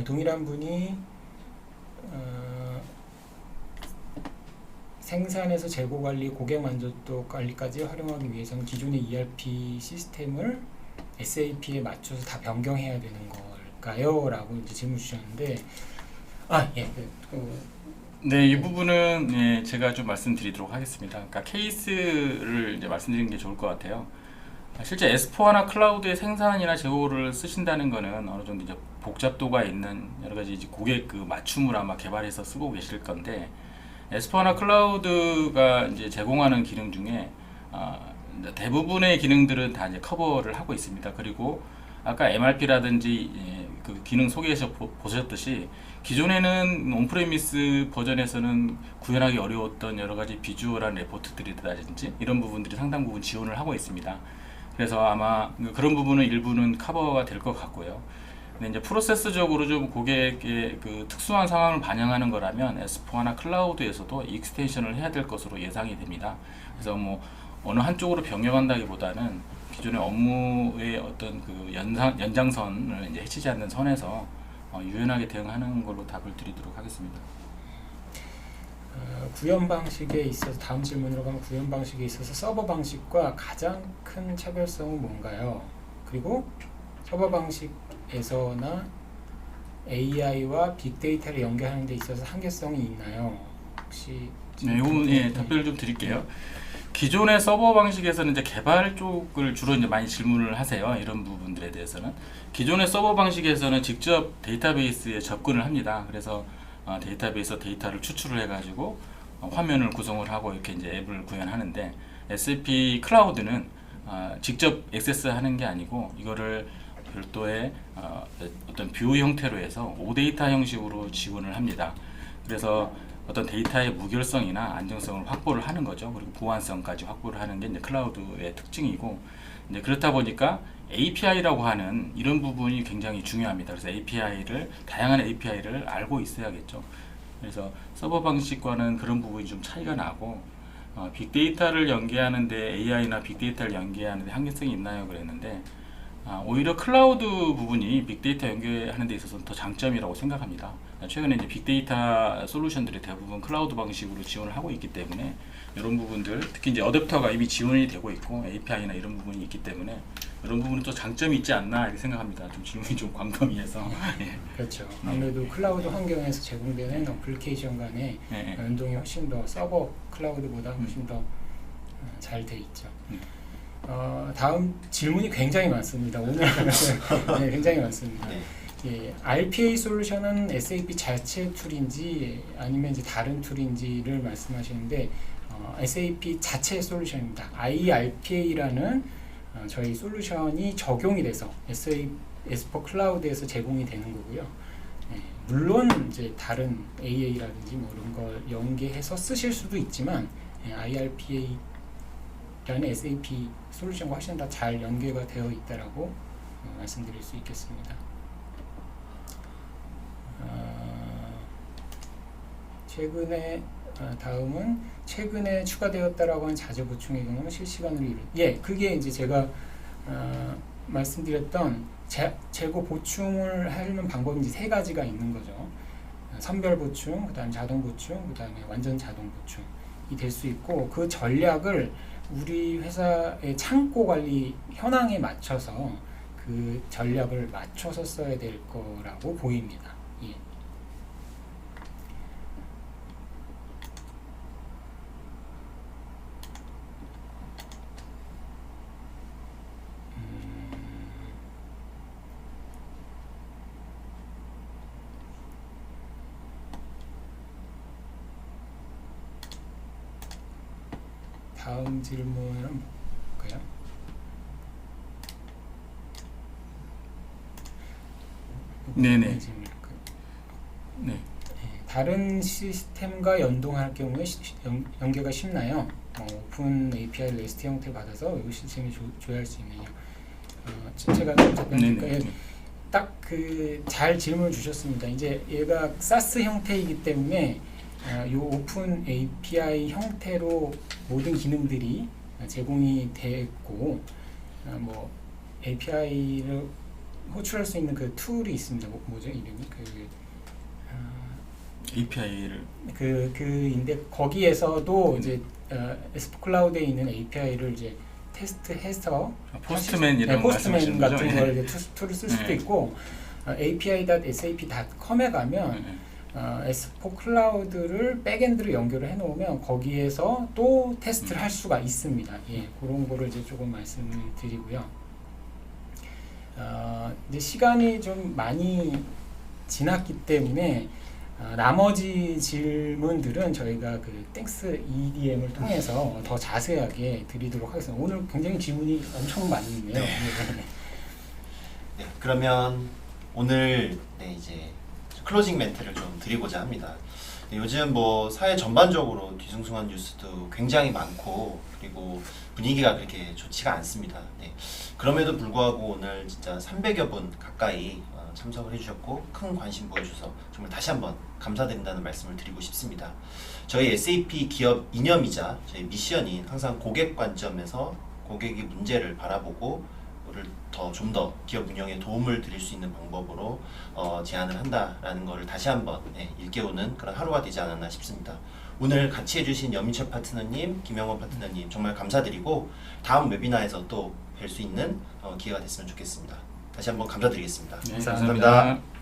동일한 분이 생산에서 재고 관리, 고객 만족도 관리까지 활용하기 위해서는 기존의 ERP 시스템을 SAP에 맞춰서 다 변경해야 되는 걸까요? 라고 이제 질문 주셨는데, 네, 이 부분은 예, 제가 좀 말씀드리도록 하겠습니다. 그러니까 케이스를 이제 말씀드리는 게 좋을 것 같아요. 실제 S4하나 클라우드의 생산이나 재고를 쓰신다는 거는 어느 정도 이제 복잡도가 있는 여러 가지 이제 고객 그 맞춤을 아마 개발해서 쓰고 계실 건데, S4하나 클라우드가 이제 제공하는 기능 중에 대부분의 기능들은 다 이제 커버를 하고 있습니다. 그리고 아까 MRP라든지 그 기능 소개에서 보셨듯이 기존에는 온프레미스 버전에서는 구현하기 어려웠던 여러 가지 비주얼한 레포트들이라든지 이런 부분들이 상당 부분 지원을 하고 있습니다. 그래서 아마 그런 부분은 일부는 커버가 될 것 같고요. 근데 이제 프로세스적으로 좀 고객의 그 특수한 상황을 반영하는 거라면 S4하나 클라우드에서도 익스텐션을 해야 될 것으로 예상이 됩니다. 그래서 뭐 어느 한쪽으로 병행한다기보다는 기존의 업무의 어떤 그 연장선을 이제 해치지 않는 선에서 유연하게 대응하는 걸로 답을 드리도록 하겠습니다. 구현 방식에 있어서 다음 질문으로 가면 구현 방식에 있어서 서버 방식과 가장 큰 차별성은 뭔가요? 그리고 서버 방식에서나 AI와 빅데이터를 연결하는 데 있어서 한계성이 있나요? 혹시 네, 이건 예, 답변을 좀 드릴게요. 기존의 서버 방식에서는 이제 개발 쪽을 주로 이제 많이 질문을 하세요. 이런 부분들에 대해서는 기존의 서버 방식에서는 직접 데이터베이스에 접근을 합니다. 그래서 데이터베이스 데이터를 추출을 해가지고 화면을 구성을 하고 이렇게 이제 앱을 구현하는데 SAP 클라우드는 직접 액세스하는 게 아니고 이거를 별도의 어떤 뷰 형태로 해서 오데이터 형식으로 지원을 합니다. 그래서 어떤 데이터의 무결성이나 안정성을 확보를 하는 거죠. 그리고 보안성까지 확보를 하는 게 이제 클라우드의 특징이고, 이제 그렇다 보니까 API라고 하는 이런 부분이 굉장히 중요합니다. 그래서 다양한 API를 알고 있어야겠죠. 그래서 서버 방식과는 그런 부분이 좀 차이가 나고, 빅데이터를 연계하는데 AI나 빅데이터를 연계하는데 한계성이 있나요? 그랬는데 오히려 클라우드 부분이 빅데이터 연계하는 데 있어서는 더 장점이라고 생각합니다. 최근에 이제 빅데이터 솔루션들이 대부분 클라우드 방식으로 지원을 하고 있기 때문에 이런 부분들, 특히 이제 어댑터가 이미 지원이 되고 있고 API나 이런 부분이 있기 때문에 이런 부분은 또 장점이 있지 않나 이렇게 생각합니다. 좀 질문이 좀 광범위해서. 예. 그렇죠. 아무래도 클라우드 환경에서 제공되는 어플리케이션 간의 연동이 훨씬 더 서버 클라우드보다 훨씬 더 잘 돼 있죠. 다음 질문이 굉장히 많습니다. 오늘 네, 굉장히 많습니다. 네. 예, RPA 솔루션은 SAP 자체 툴인지 아니면 이제 다른 툴인지를 말씀하시는데 SAP 자체 솔루션입니다. IRPA라는 저희 솔루션이 적용이 돼서 SAP S4 클라우드에서 제공이 되는 거고요. 예, 물론 이제 다른 AA라든지 뭐 이런 걸 연계해서 쓰실 수도 있지만 IRPA 라는 SAP 솔루션과 훨씬 더 잘 연계가 되어 있다라고 말씀드릴 수 있겠습니다. 다음은 최근에 추가되었다라고 하는 자재 보충의 경우는 실시간으로 그게 이제 제가 말씀드렸던 재고 보충을 하는 방법이 이제 세 가지가 있는 거죠. 선별 보충, 그다음 자동 보충, 그다음에 완전 자동 보충이 될 수 있고, 그 전략을 우리 회사의 창고 관리 현황에 맞춰서 그 전략을 맞춰서 써야 될 거라고 보입니다. 예. 다음 질문은 볼까요? 네네. 네. 다른 시스템과 연동할 경우에 연계가 쉽나요? 오픈 API REST 형태를 받아서 이 시스템이 조회할 수 있느냐? 제가 답변드릴까요? 딱 그 잘 질문을 주셨습니다. 이제 얘가 SaaS 형태이기 때문에 이 오픈 API 형태로 모든 기능들이 제공이 됐고, 뭐 API를 호출할 수 있는 그 툴이 있습니다. 뭐죠 이름이? API를 인데 거기에서도 이제 S4 클라우드에 있는 API를 이제 테스트해서 포스트맨 이런 포스트맨 같은 거죠? 걸 툴을 쓸 수도 있고, api.sap.com에 가면 S4 클라우드를 백엔드로 연결을 해놓으면 거기에서 또 테스트를 할 수가 있습니다. 예, 그런 거를 이제 조금 말씀을 드리고요. 이제 시간이 좀 많이 지났기 때문에 나머지 질문들은 저희가 그 땡스 EDM을 통해서 더 자세하게 드리도록 하겠습니다. 오늘 굉장히 질문이 엄청 많네요. 네. 네, 그러면 오늘 이제 클로징 멘트를 좀 드리고자 합니다. 요즘 뭐 사회 전반적으로 뒤숭숭한 뉴스도 굉장히 많고, 그리고 분위기가 그렇게 좋지가 않습니다. 네. 그럼에도 불구하고 오늘 진짜 300여 분 가까이 참석을 해주셨고 큰 관심 보여주셔서 정말 다시 한번 감사드린다는 말씀을 드리고 싶습니다. 저희 SAP 기업 이념이자 저희 미션인 항상 고객 관점에서 고객의 문제를 바라보고 좀 더 기업 운영에 도움을 드릴 수 있는 방법으로 제안을 한다라는 것을 다시 한번 일깨우는 그런 하루가 되지 않았나 싶습니다. 오늘 같이 해주신 여민철 파트너님, 김영원 파트너님 정말 감사드리고 다음 웨비나에서 또 뵐 수 있는 기회가 됐으면 좋겠습니다. 다시 한번 감사드리겠습니다. 네, 감사합니다. 감사합니다.